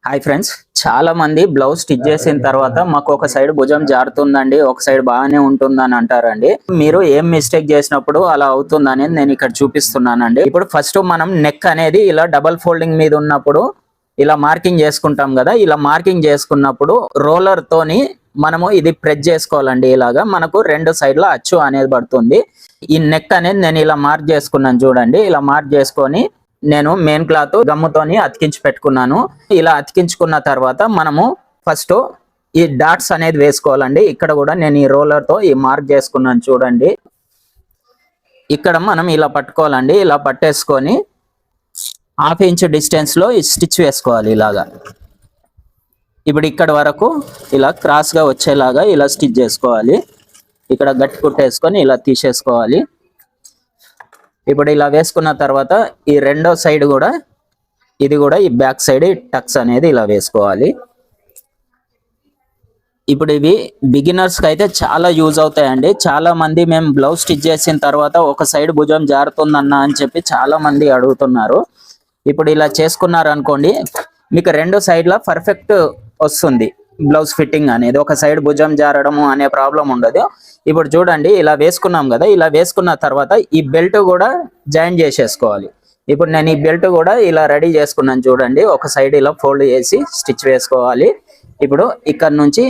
Hi friends, చాలా మంది blouse stitch చేసిన తర్వాత మాకు ఒక సైడ్ భుజం జారుతుందండి, ఒక సైడ్ బాగానే ఉంటుందని అంటారండి. మీరు ఏం మిస్టేక్ చేసినప్పుడు అలా అవుతుందనేది నేను ఇక్కడ చూపిస్తున్నానండి. ఇప్పుడు ఫస్ట్ మనం నెక్ అనేది ఇలా డబల్ ఫోల్డింగ్ మీద ఉన్నప్పుడు ఇలా మార్కింగ్ చేసుకుంటాం కదా. ఇలా మార్కింగ్ చేసుకున్నప్పుడు రోలర్ తోని మనము ఇది ప్రెస్ చేసుకోవాలండి. ఇలాగా మనకు రెండు సైడ్ల అచ్చు అనేది పడుతుంది. ఈ నెక్ అనేది నేను ఇలా మార్క్ చేసుకున్నాను చూడండి. ఇలా మార్క్ చేసుకొని నేను మెయిన్ క్లాత్ గమ్ముతోని అతికించి పెట్టుకున్నాను. ఇలా అతికించుకున్న తర్వాత మనము ఫస్ట్ ఈ డాట్స్ అనేది వేసుకోవాలండి. ఇక్కడ కూడా నేను ఈ రోలర్ తో ఈ మార్క్ చేసుకున్నాను చూడండి. ఇక్కడ మనం ఇలా పట్టుకోవాలండి. ఇలా పట్టేసుకొని ½ ఇంచ్ డిస్టెన్స్ లో ఈ స్టిచ్ వేసుకోవాలి ఇలాగా. ఇప్పుడు ఇక్కడ వరకు ఇలా క్రాస్ గా వచ్చేలాగా ఇలా స్టిచ్ చేసుకోవాలి. ఇక్కడ గట్టి కుట్టేసుకొని ఇలా తీసేసుకోవాలి. ఇప్పుడు ఇలా వేసుకున్న తర్వాత ఈ రెండో సైడ్ కూడా ఇది కూడా ఈ బ్యాక్ సైడ్ టక్స్ అనేది ఇలా వేసుకోవాలి. ఇప్పుడు ఇవి బిగినర్స్ కి అయితే చాలా యూజ్ అవుతాయండి. చాలా మంది మేము బ్లౌజ్ స్టిచ్ చేసిన తర్వాత ఒక సైడ్ భుజం జారుతుందన్న అని చెప్పి చాలా మంది అడుగుతున్నారు. ఇప్పుడు ఇలా చేసుకున్నారు అనుకోండి, మీకు రెండు సైడ్ల పర్ఫెక్ట్ వస్తుంది బ్లౌజ్ ఫిట్టింగ్ అనేది. ఒక సైడ్ భుజం జారడము అనే ప్రాబ్లం ఉండదు. ఇప్పుడు చూడండి, ఇలా వేసుకున్నాం కదా. ఇలా వేసుకున్న తర్వాత ఈ బెల్ట్ కూడా జాయిన్ చేసేసుకోవాలి. ఇప్పుడు నేను ఈ బెల్ట్ కూడా ఇలా రెడీ చేసుకున్నాను చూడండి. ఒక సైడ్ ఇలా ఫోల్డ్ చేసి స్టిచ్ వేసుకోవాలి. ఇప్పుడు ఇక్కడ నుంచి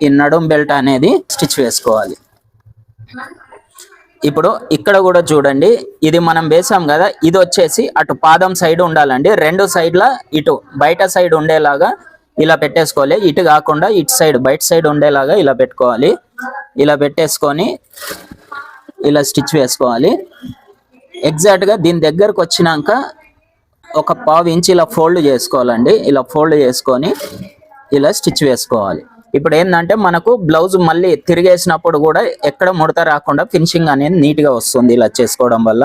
ఈ నడుం బెల్ట్ అనేది స్టిచ్ వేసుకోవాలి. ఇప్పుడు ఇక్కడ కూడా చూడండి, ఇది మనం వేసాం కదా, ఇది వచ్చేసి అటు పాదం సైడ్ ఉండాలండి. రెండు సైడ్ల ఇటు బయట సైడ్ ఉండేలాగా ఇలా పెట్టేసుకోవాలి. ఇటు కాకుండా ఇటు సైడ్ బయట సైడ్ ఉండేలాగా ఇలా పెట్టుకోవాలి. ఇలా పెట్టేసుకొని ఇలా స్టిచ్ వేసుకోవాలి. ఎగ్జాక్ట్ గా దీని దగ్గరకు వచ్చినాక ఒక ½ ఇంచ్ ఇలా ఫోల్డ్ చేసుకోవాలండి. ఇలా ఫోల్డ్ చేసుకొని ఇలా స్టిచ్ వేసుకోవాలి. ఇప్పుడు ఏంటంటే మనకు బ్లౌజ్ మళ్ళీ తిరిగేసినప్పుడు కూడా ఎక్కడ ముడత రాకుండా ఫినిషింగ్ అనేది నీట్ గా వస్తుంది ఇలా చేసుకోవడం వల్ల.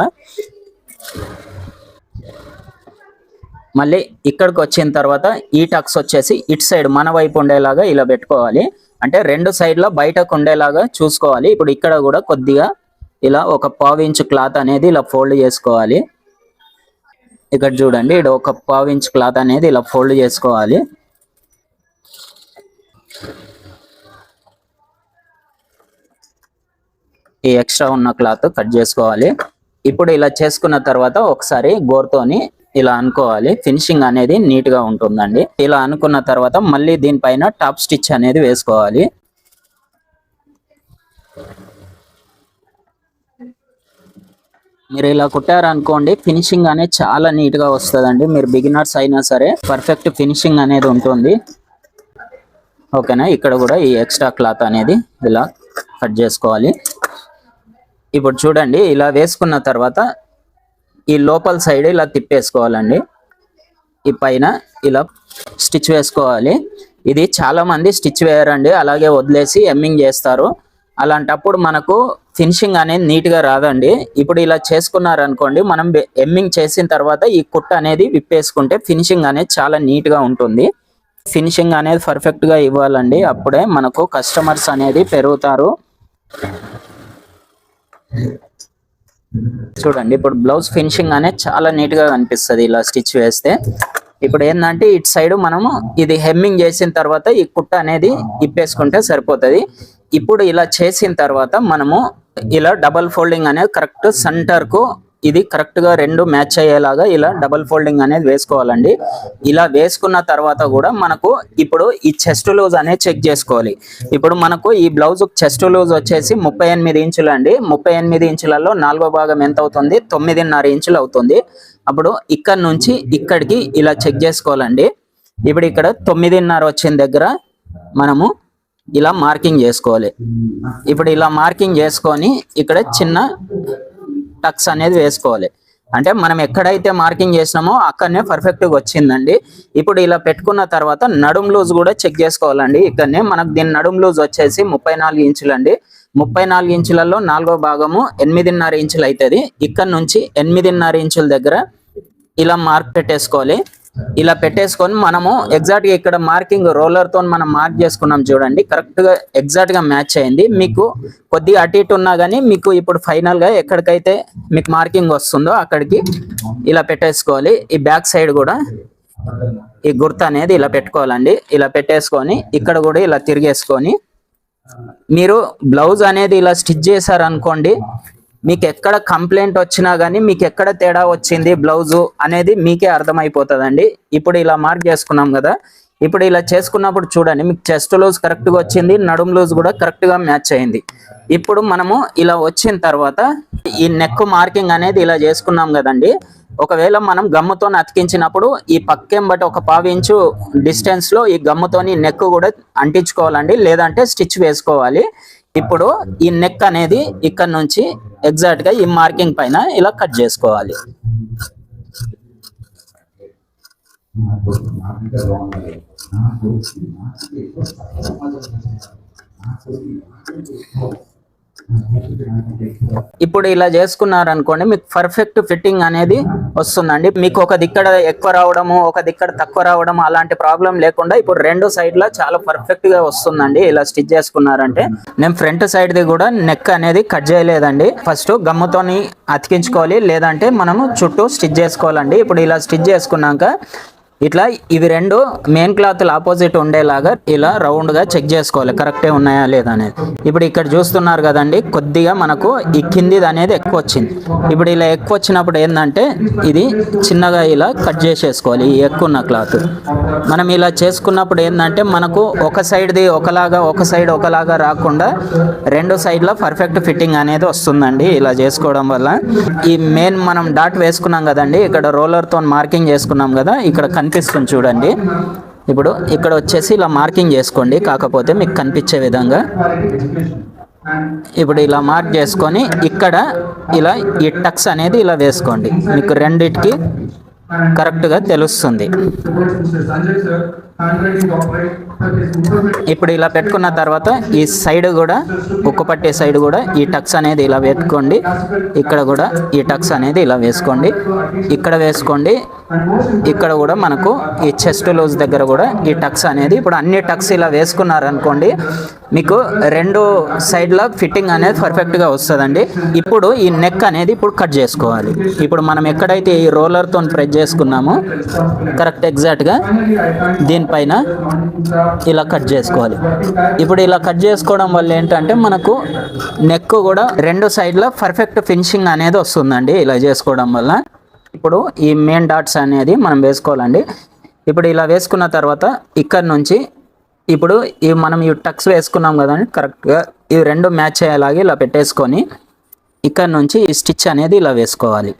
మళ్ళీ ఇక్కడికి వచ్చిన తర్వాత ఈ టక్స్ వచ్చేసి ఇటు సైడ్ మన వైపు ఉండేలాగా ఇలా పెట్టుకోవాలి. అంటే రెండు సైడ్ల బయటకు ఉండేలాగా చూసుకోవాలి. ఇప్పుడు ఇక్కడ కూడా కొద్దిగా ఇలా ఒక ½ ఇంచ్ క్లాత్ అనేది ఇలా ఫోల్డ్ చేసుకోవాలి. ఇక్కడ చూడండి, ఇక్కడ ఒక ½ ఇంచ్ క్లాత్ అనేది ఇలా ఫోల్డ్ చేసుకోవాలి. ఈ ఎక్స్ట్రా ఉన్న క్లాత్ కట్ చేసుకోవాలి. ఇప్పుడు ఇలా చేసుకున్న తర్వాత ఒకసారి గోరుతోని ఇలా అనుకోవాలి. ఫినిషింగ్ అనేది నీట్ గా ఉంటుందండి. ఇలా అనుకున్న తర్వాత మళ్ళీ దీనిపైన టాప్ స్టిచ్ అనేది వేసుకోవాలి. మీరు ఇలా కుట్టారనుకోండి, ఫినిషింగ్ అనేది చాలా నీట్ గా వస్తుందండి. మీరు బిగినర్స్ అయినా సరే పర్ఫెక్ట్ ఫినిషింగ్ అనేది ఉంటుంది. ఓకేనా. ఇక్కడ కూడా ఈ ఎక్స్ట్రా క్లాత్ అనేది ఇలా కట్ చేసుకోవాలి. ఇప్పుడు చూడండి, ఇలా వేసుకున్న తర్వాత ఈ లోపల సైడ్ ఇలా తిప్పేసుకోవాలండి. ఈ పైన ఇలా స్టిచ్ వేసుకోవాలి. ఇది చాలా మంది స్టిచ్ వేయరండి, అలాగే వదిలేసి ఎమ్మింగ్ చేస్తారు. అలాంటప్పుడు మనకు ఫినిషింగ్ అనేది నీట్ గా రాదండి. ఇప్పుడు ఇలా చేసుకున్నారనుకోండి, మనం ఎమ్మింగ్ చేసిన తర్వాత ఈ కుట్ట అనేది విప్పేసుకుంటే ఫినిషింగ్ అనేది చాలా నీట్ గా ఉంటుంది. ఫినిషింగ్ అనేది పర్ఫెక్ట్ గా ఇవ్వాలండి. అప్పుడే మనకు కస్టమర్స్ అనేది పెరుగుతారు. చూడండి, ఇప్పుడు బ్లౌజ్ ఫినిషింగ్ అనేది చాలా నీట్ గా కనిపిస్తుంది ఇలా స్టిచ్ వేస్తే. ఇప్పుడు ఏంటంటే ఇటు సైడ్ మనము ఇది హెమ్మింగ్ చేసిన తర్వాత ఈ కుట్ట అనేది ఇప్పేసుకుంటే సరిపోతుంది. ఇప్పుడు ఇలా చేసిన తర్వాత మనము ఇలా డబల్ ఫోల్డింగ్ అనేది కరెక్ట్ సెంటర్ కు ఇది కరెక్ట్ గా రెండు మ్యాచ్ అయ్యేలాగా ఇలా డబల్ ఫోల్డింగ్ అనేది వేసుకోవాలండి. ఇలా వేసుకున్న తర్వాత కూడా మనకు ఇప్పుడు ఈ చెస్ట్ లూజ్ అనేది చెక్ చేసుకోవాలి. ఇప్పుడు మనకు ఈ బ్లౌజ్ చెస్ట్ లూజ్ వచ్చేసి 38 ఇంచులు అండి. 38 ఇంచులలో 4వ భాగం ఎంత అవుతుంది? 9.5 ఇంచులు అవుతుంది. అప్పుడు ఇక్కడ నుంచి ఇక్కడికి ఇలా చెక్ చేసుకోవాలండి. ఇప్పుడు ఇక్కడ 9.5 వచ్చిన దగ్గర మనము ఇలా మార్కింగ్ చేసుకోవాలి. ఇప్పుడు ఇలా మార్కింగ్ చేసుకొని ఇక్కడ చిన్న టక్స్ అనేది వేసుకోవాలి. అంటే మనం ఎక్కడైతే మార్కింగ్ చేసినామో అక్కడనే పర్ఫెక్ట్ గా వచ్చిందండి. ఇప్పుడు ఇలా పెట్టుకున్న తర్వాత నడుం లూజ్ కూడా చెక్ చేసుకోవాలండి. ఇక్కడనే మనకు దీని నడుం లూజ్ వచ్చేసి 34 ఇంచులు అండి. 34 ఇంచులలో 4వ భాగము 8.5 ఇంచులు అవుతుంది. ఇక్కడ నుంచి 8.5 ఇంచుల దగ్గర ఇలా మార్క్ పెట్టేసుకోవాలి. ఇలా పెట్టేసుకొని మనము ఎగ్జాక్ట్ గా ఇక్కడ మార్కింగ్ రోలర్ తో మనం మార్క్ చేసుకున్నాం చూడండి, కరెక్ట్ గా ఎగ్జాక్ట్ గా మ్యాచ్ అయింది. మీకు కొద్దిగా అటు ఇటు ఉన్నా గానీ మీకు ఇప్పుడు ఫైనల్ గా ఎక్కడికైతే మీకు మార్కింగ్ వస్తుందో అక్కడికి ఇలా పెట్టేసుకోవాలి. ఈ బ్యాక్ సైడ్ కూడా ఈ గుర్తు అనేది ఇలా పెట్టుకోవాలండి. ఇలా పెట్టేసుకొని ఇక్కడ కూడా ఇలా తిరిగేసుకొని మీరు బ్లౌజ్ అనేది ఇలా స్టిచ్ చేశారనుకోండి, మీకు ఎక్కడ కంప్లైంట్ వచ్చినా కానీ మీకు ఎక్కడ తేడా వచ్చింది బ్లౌజు అనేది మీకే అర్థమైపోతుందండి. ఇప్పుడు ఇలా మార్క్ చేసుకున్నాం కదా, ఇప్పుడు ఇలా చేసుకున్నప్పుడు చూడండి మీకు చెస్ట్ లూజ్ కరెక్ట్గా వచ్చింది, నడుము లూజ్ కూడా కరెక్ట్గా మ్యాచ్ అయింది. ఇప్పుడు మనము ఇలా వచ్చిన తర్వాత ఈ నెక్ మార్కింగ్ అనేది ఇలా చేసుకున్నాం కదండి. ఒకవేళ మనం గమ్ముతో అతికించినప్పుడు ఈ పక్కేం బట్టి ఒక 1/2 ఇంచు డిస్టెన్స్ లో ఈ గమ్ముతోని నెక్ కూడా అంటించుకోవాలండి, లేదంటే స్టిచ్ వేసుకోవాలి. ఇప్పుడు ఈ నెక్ అనేది ఇక్కడ నుంచి ఎగ్జాక్ట్ గా ఈ మార్కింగ్ పైన ఇలా కట్ చేసుకోవాలి. ఇప్పుడు ఇలా చేసుకున్నారనుకోండి మీకు పర్ఫెక్ట్ ఫిట్టింగ్ అనేది వస్తుందండి. మీకు ఒక దిక్కడ ఎక్కువ రావడము, ఒక దిక్కడ తక్కువ రావడం అలాంటి ప్రాబ్లం లేకుండా ఇప్పుడు రెండు సైడ్ల చాలా పర్ఫెక్ట్ గా వస్తుందండి. ఇలా స్టిచ్ చేసుకున్నారంటే నేను ఫ్రంట్ సైడ్ ది కూడా నెక్ అనేది కట్ చేయలేదండి. ఫస్ట్ గమ్ముతోని అతికించుకోవాలి, లేదంటే మనము చుట్టూ స్టిచ్ చేసుకోవాలండి. ఇప్పుడు ఇలా స్టిచ్ చేసుకున్నాక ఇట్లా ఇవి రెండు మెయిన్ క్లాత్ ఆపోజిట్ ఉండేలాగా ఇలా రౌండ్ గా చెక్ చేసుకోవాలి కరెక్టే ఉన్నాయా లేదా అనేది. ఇప్పుడు ఇక్కడ చూస్తున్నారు కదండి, కొద్దిగా మనకు ఈ కిందిది అనేది ఎక్కువ వచ్చింది. ఇప్పుడు ఇలా ఎక్కువ వచ్చినప్పుడు ఏంటంటే ఇది చిన్నగా ఇలా కట్ చేసేసుకోవాలి. ఈ ఎక్కువ ఉన్న క్లాత్ మనం ఇలా చేసుకున్నప్పుడు ఏంటంటే మనకు ఒక సైడ్ది ఒకలాగా ఒక సైడ్ ఒకలాగా రాకుండా రెండు సైడ్ల పర్ఫెక్ట్ ఫిట్టింగ్ అనేది వస్తుందండి ఇలా చేసుకోవడం వల్ల. ఈ మెయిన్ మనం డాట్ వేసుకున్నాం కదండి, ఇక్కడ రోలర్ తో మార్కింగ్ చేసుకున్నాం కదా, ఇక్కడ కనిపిస్తుంది చూడండి. ఇప్పుడు ఇక్కడ వచ్చేసి ఇలా మార్కింగ్ చేసుకోండి, కాకపోతే మీకు కనిపించే విధంగా. ఇప్పుడు ఇలా మార్క్ చేసుకొని ఇక్కడ ఇలా ఈ టక్స్ అనేది ఇలా వేసుకోండి, మీకు రెండిటికి కరెక్ట్గా తెలుస్తుంది. ఇప్పుడు ఇలా పెట్టుకున్న తర్వాత ఈ సైడ్ కూడా ఉక్కు పట్టే సైడ్ కూడా ఈ టక్స్ అనేది ఇలా పెట్టుకోండి. ఇక్కడ కూడా ఈ టక్స్ అనేది ఇలా వేసుకోండి, ఇక్కడ వేసుకోండి. ఇక్కడ కూడా మనకు ఈ చెస్ట్ లూజ్ దగ్గర కూడా ఈ టక్స్ అనేది, ఇప్పుడు అన్ని టక్స్ ఇలా వేసుకున్నారనుకోండి మీకు రెండు సైడ్ల ఫిట్టింగ్ అనేది పర్ఫెక్ట్గా వస్తుందండి. ఇప్పుడు ఈ నెక్ అనేది ఇప్పుడు కట్ చేసుకోవాలి. ఇప్పుడు మనం ఎక్కడైతే ఈ రోలర్తో ప్రెస్ చేసుకున్నామో కరెక్ట్ ఎగ్జాక్ట్గా దీనిపైన ఇలా కట్ చేసుకోవాలి. ఇప్పుడు ఇలా కట్ చేసుకోవడం వల్ల ఏంటంటే మనకు నెక్ కూడా రెండు సైడ్ల పర్ఫెక్ట్ ఫినిషింగ్ అనేది వస్తుందండి ఇలా చేసుకోవడం వల్ల. ఇప్పుడు ఈ మెయిన్ డాట్స్ అనేది మనం వేసుకోవాలండి. ఇప్పుడు ఇలా వేసుకున్న తర్వాత ఇక్కడ నుంచి ఇప్పుడు ఈ మనం ఈ టక్స్ వేసుకున్నాం కదండి, కరెక్ట్గా ఇవి రెండు మ్యాచ్ అయ్యేలాగా ఇలా పెట్టేసుకొని ఇక్కడ నుంచి ఈ స్టిచ్ అనేది ఇలా వేసుకోవాలి.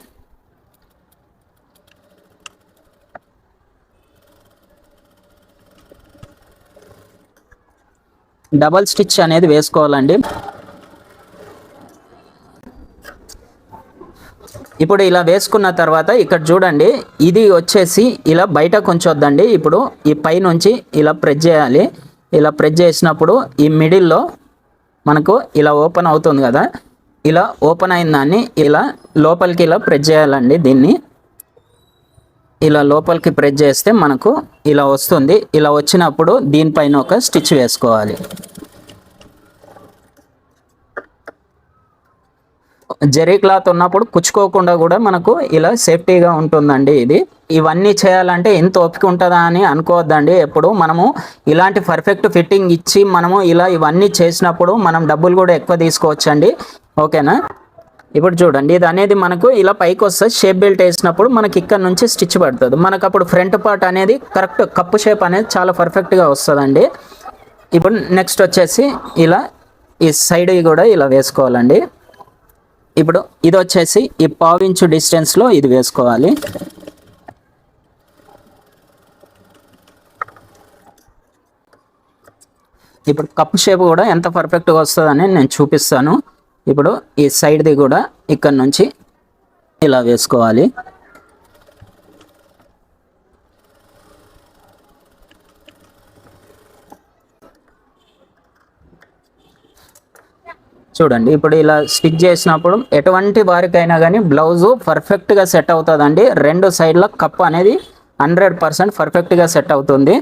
డబల్ స్టిచ్ అనేది వేసుకోవాలండి. ఇప్పుడు ఇలా వేసుకున్న తర్వాత ఇక్కడ చూడండి, ఇది వచ్చేసి ఇలా బయట కొంచొద్దండి. ఇప్పుడు ఈ పై నుంచి ఇలా ప్రెస్ చేయాలి. ఇలా ప్రెస్ చేసినప్పుడు ఈ మిడిల్లో మనకు ఇలా ఓపెన్ అవుతుంది కదా, ఇలా ఓపెన్ అయిన దాన్ని ఇలా లోపలికి ఇలా ప్రెస్ చేయాలండి. దీన్ని ఇలా లోపలికి ప్రెస్ చేస్తే మనకు ఇలా వస్తుంది. ఇలా వచ్చినప్పుడు దీనిపైన ఒక స్టిచ్ వేసుకోవాలి. జరీ క్లాత్ ఉన్నప్పుడు కుచ్చుకోకుండా కూడా మనకు ఇలా సేఫ్టీగా ఉంటుందండి. ఇవన్నీ చేయాలంటే ఎంత ఓపిక ఉంటుందా అని అనుకోవద్దండి. ఎప్పుడు మనము ఇలాంటి పర్ఫెక్ట్ ఫిట్టింగ్ ఇచ్చి మనము ఇలా ఇవన్నీ చేసినప్పుడు మనం డబ్బులు కూడా ఎక్కువ తీసుకోవచ్చండి. ఓకేనా? ఇప్పుడు చూడండి, ఇది అనేది మనకు ఇలా పైకి వస్తే షేప్ బెల్ట్ వేసినప్పుడు మనకి ఇక్కడ నుంచి స్టిచ్ పడుతుంది. మనకు అప్పుడు ఫ్రంట్ పార్ట్ అనేది కరెక్ట్ కప్పు షేప్ అనేది చాలా పర్ఫెక్ట్గా వస్తుందండి. ఇప్పుడు నెక్స్ట్ వచ్చేసి ఇలా ఈ సైడ్ కూడా ఇలా వేసుకోవాలండి. ఇప్పుడు ఇది వచ్చేసి ఈ 1/2 ఇంచు డిస్టెన్స్లో ఇది వేసుకోవాలి. ఇప్పుడు కప్పు షేప్ కూడా ఎంత పర్ఫెక్ట్గా వస్తుందని నేను చూపిస్తాను. ఇప్పుడు ఈ సైడ్ది కూడా ఇక్కడ నుంచి ఇలా వేసుకోవాలి. చూడండి, ఇప్పుడు ఇలా స్టిచ్ చేసినప్పుడు ఎటువంటి వారికైనా కానీ బ్లౌజు పర్ఫెక్ట్గా సెట్ అవుతుందండి. రెండు సైడ్ల కప్ అనేది 100% పర్ఫెక్ట్గా సెట్ అవుతుంది.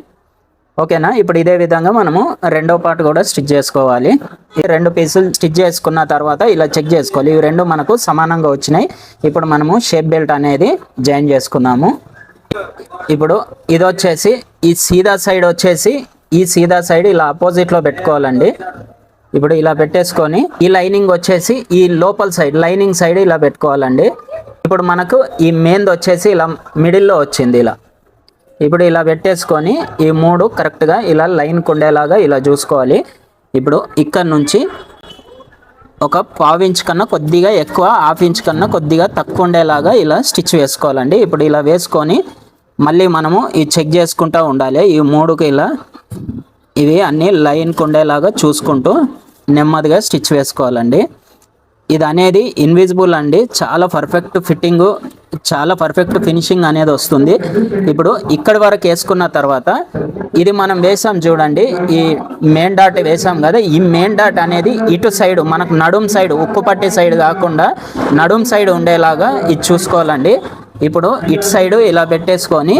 ఓకేనా? ఇప్పుడు ఇదే విధంగా మనము రెండో పార్ట్ కూడా స్టిచ్ చేసుకోవాలి. ఈ రెండు పీసులు స్టిచ్ చేసుకున్న తర్వాత ఇలా చెక్ చేసుకోవాలి, ఇవి రెండు మనకు సమానంగా వచ్చినాయి. ఇప్పుడు మనము షేప్ బెల్ట్ అనేది జాయిన్ చేసుకున్నాము. ఇప్పుడు ఇది వచ్చేసి ఈ సీదా సైడ్ వచ్చేసి ఈ సీదా సైడ్ ఇలా ఆపోజిట్లో పెట్టుకోవాలండి. ఇప్పుడు ఇలా పెట్టేసుకొని ఈ లైనింగ్ వచ్చేసి ఈ లోపల సైడ్ లైనింగ్ సైడ్ ఇలా పెట్టుకోవాలండి. ఇప్పుడు మనకు ఈ మెయిన్ది వచ్చేసి ఇలా మిడిల్లో వచ్చింది ఇలా. ఇప్పుడు ఇలా పెట్టేసుకొని ఈ 3 కరెక్ట్గా ఇలా లైన్ ఉండేలాగా ఇలా చూసుకోవాలి. ఇప్పుడు ఇక్కడ నుంచి ఒక 1/2 ఇంచ్ కన్నా కొద్దిగా ఎక్కువ, 1/2 ఇంచ్ కన్నా కొద్దిగా తక్కువ ఉండేలాగా ఇలా స్టిచ్ వేసుకోవాలండి. ఇప్పుడు ఇలా వేసుకొని మళ్ళీ మనము ఇది చెక్ చేసుకుంటూ ఉండాలి. ఈ 3కి ఇలా ఇవి అన్నీ లైన్కి ఉండేలాగా చూసుకుంటూ నెమ్మదిగా స్టిచ్ వేసుకోవాలండి. ఇది అనేది ఇన్విజిబుల్ అండి, చాలా పర్ఫెక్ట్ ఫిట్టింగు, చాలా పర్ఫెక్ట్ ఫినిషింగ్ అనేది వస్తుంది. ఇప్పుడు ఇక్కడి వరకు వేసుకున్న తర్వాత ఇది మనం వేసాం చూడండి, ఈ మెయిన్ డాట్ వేసాం కదా, ఈ మెయిన్ డాట్ అనేది ఇటు సైడ్ మనకు నడుం సైడ్, ఉక్కు పట్టి సైడ్ కాకుండా నడుం సైడ్ ఉండేలాగా ఇది చూసుకోవాలండి. ఇప్పుడు ఇటు సైడు ఇలా పెట్టేసుకొని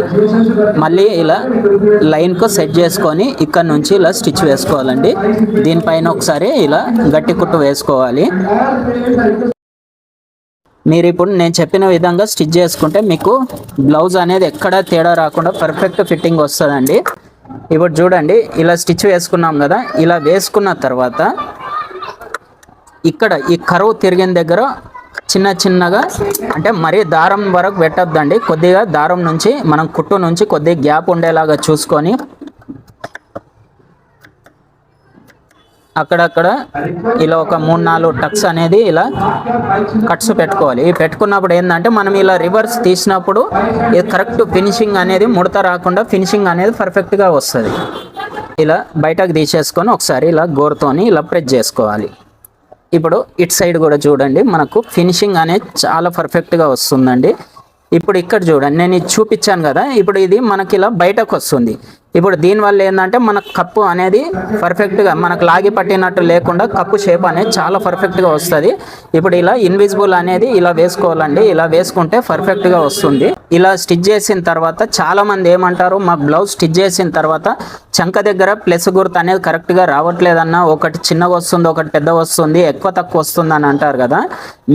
మళ్ళీ ఇలా లైన్కు సెట్ చేసుకొని ఇక్కడ నుంచి ఇలా స్టిచ్ వేసుకోవాలండి. దీనిపైన ఒకసారి ఇలా గట్టి కుట్టు వేసుకోవాలి. మీరు ఇప్పుడు నేను చెప్పిన విధంగా స్టిచ్ చేసుకుంటే మీకు బ్లౌజ్ అనేది ఎక్కడ తేడా రాకుండా పర్ఫెక్ట్ ఫిట్టింగ్ వస్తుందండి. ఇప్పుడు చూడండి, ఇలా స్టిచ్ వేసుకున్నాం కదా, ఇలా వేసుకున్న తర్వాత ఇక్కడ ఈ కరువు తిరిగిన దగ్గర చిన్నగా, అంటే మరీ దారం వరకు పెట్టద్దండి, కొద్దిగా దారం నుంచి మనం కుట్టు నుంచి కొద్దిగా గ్యాప్ ఉండేలాగా చూసుకొని అక్కడక్కడ ఇలా ఒక 3-4 టక్స్ అనేది ఇలా కట్స్ పెట్టుకోవాలి. ఈ పెట్టుకున్నప్పుడు ఏంటంటే మనం ఇలా రివర్స్ తీసినప్పుడు ఇది కరెక్ట్ ఫినిషింగ్ అనేది ముడత రాకుండా ఫినిషింగ్ అనేది పర్ఫెక్ట్గా వస్తుంది. ఇలా బయటకు తీసేసుకొని ఒకసారి ఇలా గోరుతోని ఇలా ప్రెస్ చేసుకోవాలి. ఇప్పుడు ఇటు సైడ్ కూడా చూడండి, మనకు ఫినిషింగ్ అనేది చాలా పర్ఫెక్ట్గా వస్తుందండి. ఇప్పుడు ఇక్కడ చూడండి, నేను ఇది చూపించాను కదా, ఇప్పుడు ఇది మనకి ఇలా బయటకు వస్తుంది. ఇప్పుడు దీనివల్ల ఏంటంటే మన కప్పు అనేది పర్ఫెక్ట్గా మనకు లాగి పట్టినట్టు లేకుండా కప్పు షేప్ అనేది చాలా పర్ఫెక్ట్గా వస్తుంది. ఇప్పుడు ఇలా ఇన్విజిబుల్ అనేది ఇలా వేసుకోవాలండి, ఇలా వేసుకుంటే పర్ఫెక్ట్గా వస్తుంది. ఇలా స్టిచ్ చేసిన తర్వాత చాలామంది ఏమంటారు, మా బ్లౌజ్ స్టిచ్ చేసిన తర్వాత చంక దగ్గర ప్లస్ గుర్తు అనేది కరెక్ట్గా రావట్లేదన్నా, ఒకటి చిన్నగా వస్తుంది, ఒకటి పెద్దగా వస్తుంది, ఎక్కువ తక్కువ వస్తుంది అని అంటారు కదా.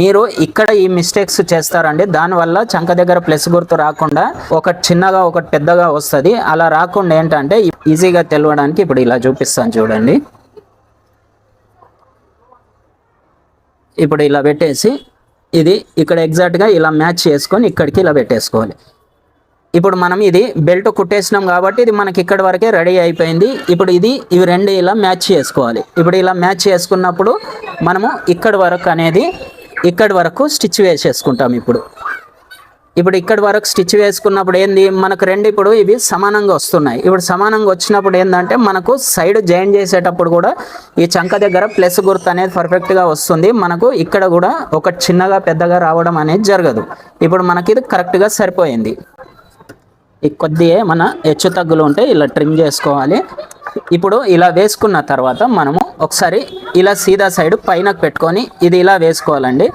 మీరు ఇక్కడ ఈ మిస్టేక్స్ చేస్తారండి, దానివల్ల చంక దగ్గర ప్లస్ గుర్తు రాకుండా ఒకటి చిన్నగా ఒకటి పెద్దగా వస్తుంది. అలా రాకుండా ఏంటంటే ఈజీగా తెలవడానికి ఇప్పుడు ఇలా చూపిస్తాను చూడండి. ఇప్పుడు ఇలా పెట్టేసి ఇది ఇక్కడ ఎగ్జాక్ట్గా ఇలా మ్యాచ్ చేసుకొని ఇక్కడికి ఇలా పెట్టేసుకోవాలి. ఇప్పుడు మనం ఇది బెల్ట్ కుట్టేసినాం కాబట్టి ఇది మనకి ఇక్కడి వరకే రెడీ అయిపోయింది. ఇప్పుడు ఇవి రెండు ఇలా మ్యాచ్ చేసుకోవాలి. ఇప్పుడు ఇలా మ్యాచ్ చేసుకున్నప్పుడు మనము ఇక్కడి వరకు అనేది ఇక్కడి వరకు స్టిచ్ వేసేసుకుంటాం. ఇప్పుడు ఇక్కడి వరకు స్టిచ్ వేసుకున్నప్పుడు ఏంది, మనకు రెండు ఇప్పుడు ఇవి సమానంగా వస్తున్నాయి. ఇప్పుడు సమానంగా వచ్చినప్పుడు ఏంటంటే మనకు సైడ్ జాయిన్ చేసేటప్పుడు కూడా ఈ చంక దగ్గర ప్లస్ గుర్తు అనేది పర్ఫెక్ట్గా వస్తుంది. మనకు ఇక్కడ కూడా ఒక చిన్నగా పెద్దగా రావడం అనేది జరగదు. ఇప్పుడు మనకి ఇది కరెక్ట్గా సరిపోయింది. ఈ కొద్దిగా మన హెచ్చు తగ్గులు ఉంటే ఇలా ట్రిమ్ చేసుకోవాలి. ఇప్పుడు ఇలా వేసుకున్న తర్వాత మనము ఒకసారి ఇలా సీదా సైడ్ పైనకు పెట్టుకొని ఇది ఇలా వేసుకోవాలండి.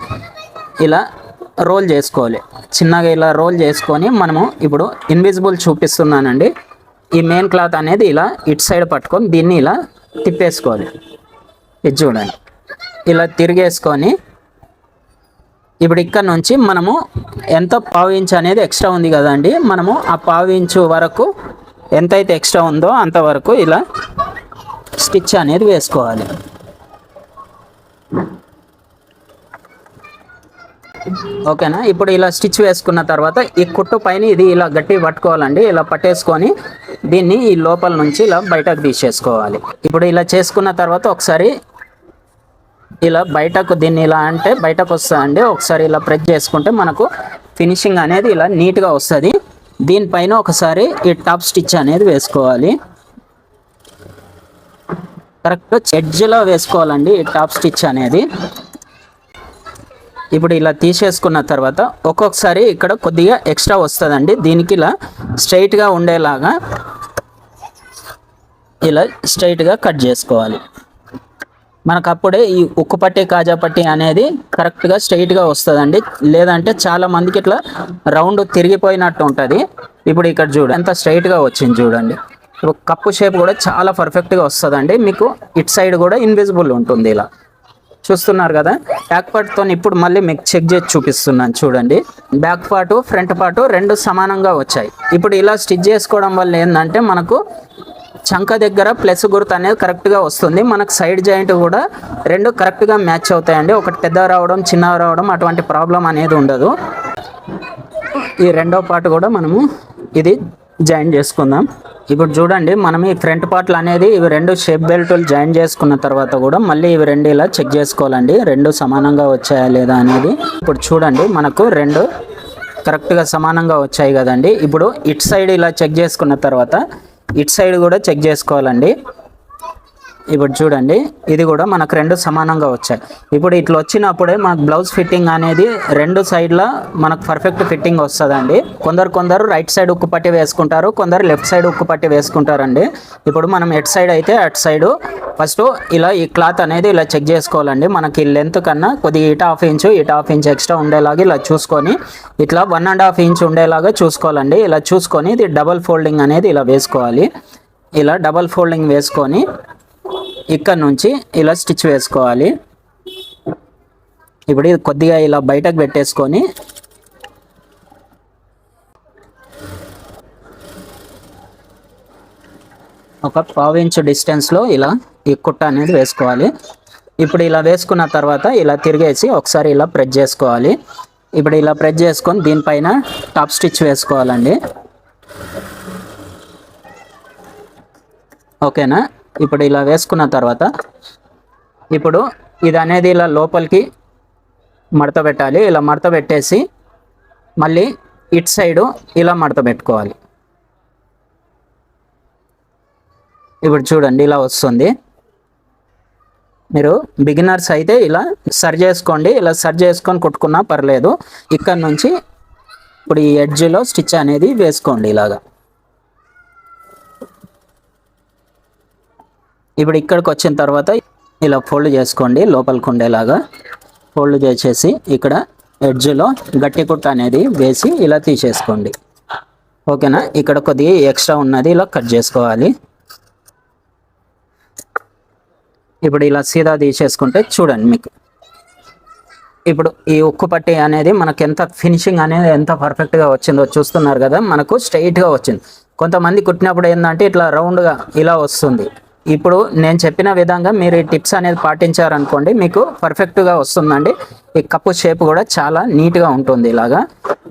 ఇలా రోల్ చేసుకోవాలి, చిన్నగా ఇలా రోల్ చేసుకొని మనము ఇప్పుడు ఇన్విజిబుల్ చూపిస్తున్నానండి. ఈ మెయిన్ క్లాత్ అనేది ఇలా ఇటు సైడ్ పట్టుకొని దీన్ని ఇలా తిప్పేసుకోవాలి. ఇది చూడండి, ఇలా తిరిగేసుకొని ఇప్పుడు ఇక్కడ నుంచి మనము ఎంత 1/2 ఇంచ్ అనేది ఎక్స్ట్రా ఉంది కదండి, మనము ఆ 1/2 ఇంచు వరకు ఎంతైతే ఎక్స్ట్రా ఉందో అంతవరకు ఇలా స్టిచ్ అనేది వేసుకోవాలి. ఓకేనా. ఇప్పుడు ఇలా స్టిచ్ వేసుకున్న తర్వాత ఈ కుట్టు పైన ఇది ఇలా గట్టి పట్టుకోవాలండి. ఇలా పట్టేసుకొని దీన్ని ఈ లోపల నుంచి ఇలా బయటకు తీసేసుకోవాలి. ఇప్పుడు ఇలా చేసుకున్న తర్వాత ఒకసారి ఇలా బయటకు దీన్ని ఇలా అంటే బయటకు వస్తుందండి. ఒకసారి ఇలా ప్రెస్ చేసుకుంటే మనకు ఫినిషింగ్ అనేది ఇలా నీట్గా వస్తుంది. దీనిపైన ఒకసారి ఈ టాప్ స్టిచ్ అనేది వేసుకోవాలి. కరెక్ట్గా ఎడ్జ్లో వేసుకోవాలండి ఈ టాప్ స్టిచ్ అనేది. ఇప్పుడు ఇలా తీసేసుకున్న తర్వాత ఒక్కొక్కసారి ఇక్కడ కొద్దిగా ఎక్స్ట్రా వస్తుందండి, దీనికి ఇలా స్ట్రైట్గా ఉండేలాగా ఇలా స్ట్రైట్గా కట్ చేసుకోవాలి. మనకు అప్పుడే ఈ ఉక్కు పట్టి కాజా పట్టి అనేది కరెక్ట్గా స్ట్రైట్గా వస్తుందండి. లేదంటే చాలా మందికి ఇట్లా రౌండ్ తిరిగిపోయినట్టు ఉంటుంది. ఇప్పుడు ఇక్కడ చూడండి ఎంత స్ట్రైట్గా వచ్చింది చూడండి. కప్పు షేప్ కూడా చాలా పర్ఫెక్ట్గా వస్తుందండి. మీకు ఇటు సైడ్ కూడా ఇన్విజిబుల్ ఉంటుంది. ఇలా చూస్తున్నారు కదా, బ్యాక్ పార్ట్తో ఇప్పుడు మళ్ళీ మీకు చెక్ చేసి చూపిస్తున్నాను చూడండి. బ్యాక్ పార్ట్ ఫ్రంట్ పార్ట్ రెండు సమానంగా వచ్చాయి. ఇప్పుడు ఇలా స్టిచ్ చేసుకోవడం వల్ల ఏంటంటే మనకు చంక దగ్గర ప్లస్ గుర్తు అనేది కరెక్ట్గా వస్తుంది. మనకు సైడ్ జాయింట్ కూడా రెండు కరెక్ట్గా మ్యాచ్ అవుతాయండి. ఒకటి పెద్ద రావడం చిన్న రావడం అటువంటి ప్రాబ్లం అనేది ఉండదు. ఈ రెండో పార్ట్ కూడా మనము ఇది జాయిన్ చేసుకుందాం. ఇప్పుడు చూడండి, మనం ఈ ఫ్రంట్ పార్ట్లు అనేది ఇవి రెండు షేప్ బెల్ట్లు జాయిన్ చేసుకున్న తర్వాత కూడా మళ్ళీ ఇవి రెండు ఇలా చెక్ చేసుకోవాలండి, రెండు సమానంగా వచ్చాయా లేదా అనేది. ఇప్పుడు చూడండి, మనకు రెండు కరెక్ట్గా సమానంగా వచ్చాయి కదండి. ఇప్పుడు ఇటు సైడ్ ఇలా చెక్ చేసుకున్న తర్వాత ఇటు సైడ్ కూడా చెక్ చేసుకోవాలండి. ఇప్పుడు చూడండి, ఇది కూడా మనకు రెండు సమానంగా వచ్చాయి. ఇప్పుడు ఇట్లా వచ్చినప్పుడే మనకు బ్లౌజ్ ఫిట్టింగ్ అనేది రెండు సైడ్ల మనకు పర్ఫెక్ట్ ఫిట్టింగ్ వస్తుందండి. కొందరు రైట్ సైడ్ ఉక్కు పట్టి వేసుకుంటారు, కొందరు లెఫ్ట్ సైడ్ ఉక్కు పట్టి వేసుకుంటారండి. ఇప్పుడు మనం ఎట్ సైడ్ అయితే అటు సైడు ఫస్ట్ ఇలా ఈ క్లాత్ అనేది ఇలా చెక్ చేసుకోవాలండి. మనకి లెంత్ కన్నా కొద్దిగా ఇటు హాఫ్ ఇంచ్ ఎక్స్ట్రా ఉండేలాగా ఇలా చూసుకొని ఇట్లా 1.5 ఇంచ్ ఉండేలాగా చూసుకోవాలండి. ఇలా చూసుకొని ఇది డబల్ ఫోల్డింగ్ అనేది ఇలా వేసుకోవాలి. ఇలా డబల్ ఫోల్డింగ్ వేసుకొని ఇక్కడ నుంచి ఇలా స్టిచ్ వేసుకోవాలి. ఇప్పుడు ఇది కొద్దిగా ఇలా బయటకు పెట్టేసుకొని ఒక 1/2 ఇంచ్ డిస్టెన్స్లో ఇలా ఈ కుట్ట అనేది వేసుకోవాలి. ఇప్పుడు ఇలా వేసుకున్న తర్వాత ఇలా తిరిగేసి ఒకసారి ఇలా ప్రెస్ చేసుకోవాలి. ఇప్పుడు ఇలా ప్రెస్ చేసుకొని దీనిపైన టాప్ స్టిచ్ వేసుకోవాలండి. ఓకేనా? ఇప్పుడు ఇలా వేసుకున్న తర్వాత ఇప్పుడు ఇది అనేది ఇలా లోపలికి మడత పెట్టాలి. ఇలా మడత పెట్టేసి మళ్ళీ ఇటు సైడు ఇలా మడత పెట్టుకోవాలి. ఇప్పుడు చూడండి, ఇలా వస్తుంది. మీరు బిగినర్స్ అయితే ఇలా సరి చేసుకోండి, ఇలా సరి చేసుకొని కుట్టుకున్నా పర్లేదు. ఇక్కడ నుంచి ఇప్పుడు ఈ ఎడ్జ్లో స్టిచ్ అనేది వేసుకోండి ఇలాగా. ఇప్పుడు ఇక్కడికి వచ్చిన తర్వాత ఇలా ఫోల్డ్ చేసుకోండి, లోపలికి ఉండేలాగా ఫోల్డ్ చేసేసి ఇక్కడ ఎడ్జ్లో గట్టి కుట్ట అనేది వేసి ఇలా తీసేసుకోండి. ఓకేనా? ఇక్కడ కొద్దిగా ఎక్స్ట్రా ఉన్నది ఇలా కట్ చేసుకోవాలి. ఇప్పుడు ఇలా సీదా తీసేసుకుంటే చూడండి, మీకు ఇప్పుడు ఈ ఉక్కు పట్టి అనేది మనకు ఎంత ఫినిషింగ్ అనేది ఎంత పర్ఫెక్ట్గా వచ్చిందో చూస్తున్నారు కదా. మనకు స్ట్రైట్గా వచ్చింది. కొంతమంది కుట్టినప్పుడు ఏంటంటే ఇట్లా రౌండ్గా ఇలా వస్తుంది. ఇప్పుడు నేను చెప్పిన విధంగా మీరు ఈ టిప్స్ అనేది పాటించారనుకోండి, మీకు పర్ఫెక్ట్గా వస్తుందండి. ఈ కప్పు షేప్ కూడా చాలా నీట్గా ఉంటుంది ఇలాగా.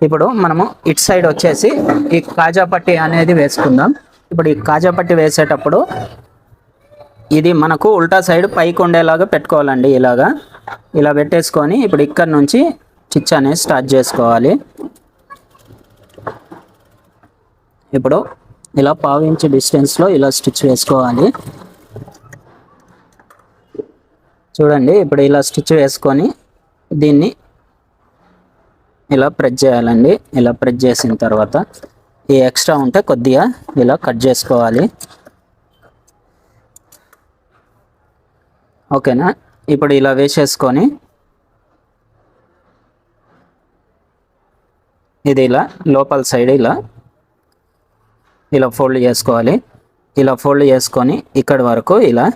ఇప్పుడు మనము ఇటు సైడ్ వచ్చేసి ఈ కాజా పట్టి అనేది వేసుకుందాం. ఇప్పుడు ఈ కాజా పట్టి వేసేటప్పుడు ఇది మనకు ఉల్టా సైడ్ పైకి ఉండేలాగా పెట్టుకోవాలండి. ఇలాగా ఇలా పెట్టేసుకొని ఇప్పుడు ఇక్కడ నుంచి స్టిచ్ అనేది స్టార్ట్ చేసుకోవాలి. ఇప్పుడు ఇలా 1/2 ఇంచ్ డిస్టెన్స్లో ఇలా స్టిచ్ వేసుకోవాలి. చూడండి, ఇప్పుడు ఇలా స్టిచ్ వేసుకొని దీన్ని ఇలా ప్రెస్ చేయాలండి. ఇలా ప్రెస్ చేసిన తర్వాత ఈ ఎక్స్ట్రా ఉంటే కొద్దిగా ఇలా కట్ చేసుకోవాలి. ఓకేనా? ఇప్పుడు ఇలా వేసేసుకొని ఇది ఇలా లోపల సైడ్ ఇలా ఫోల్డ్ చేసుకోవాలి. ఇలా ఫోల్డ్ చేసుకొని ఇక్కడి వరకు ఇలా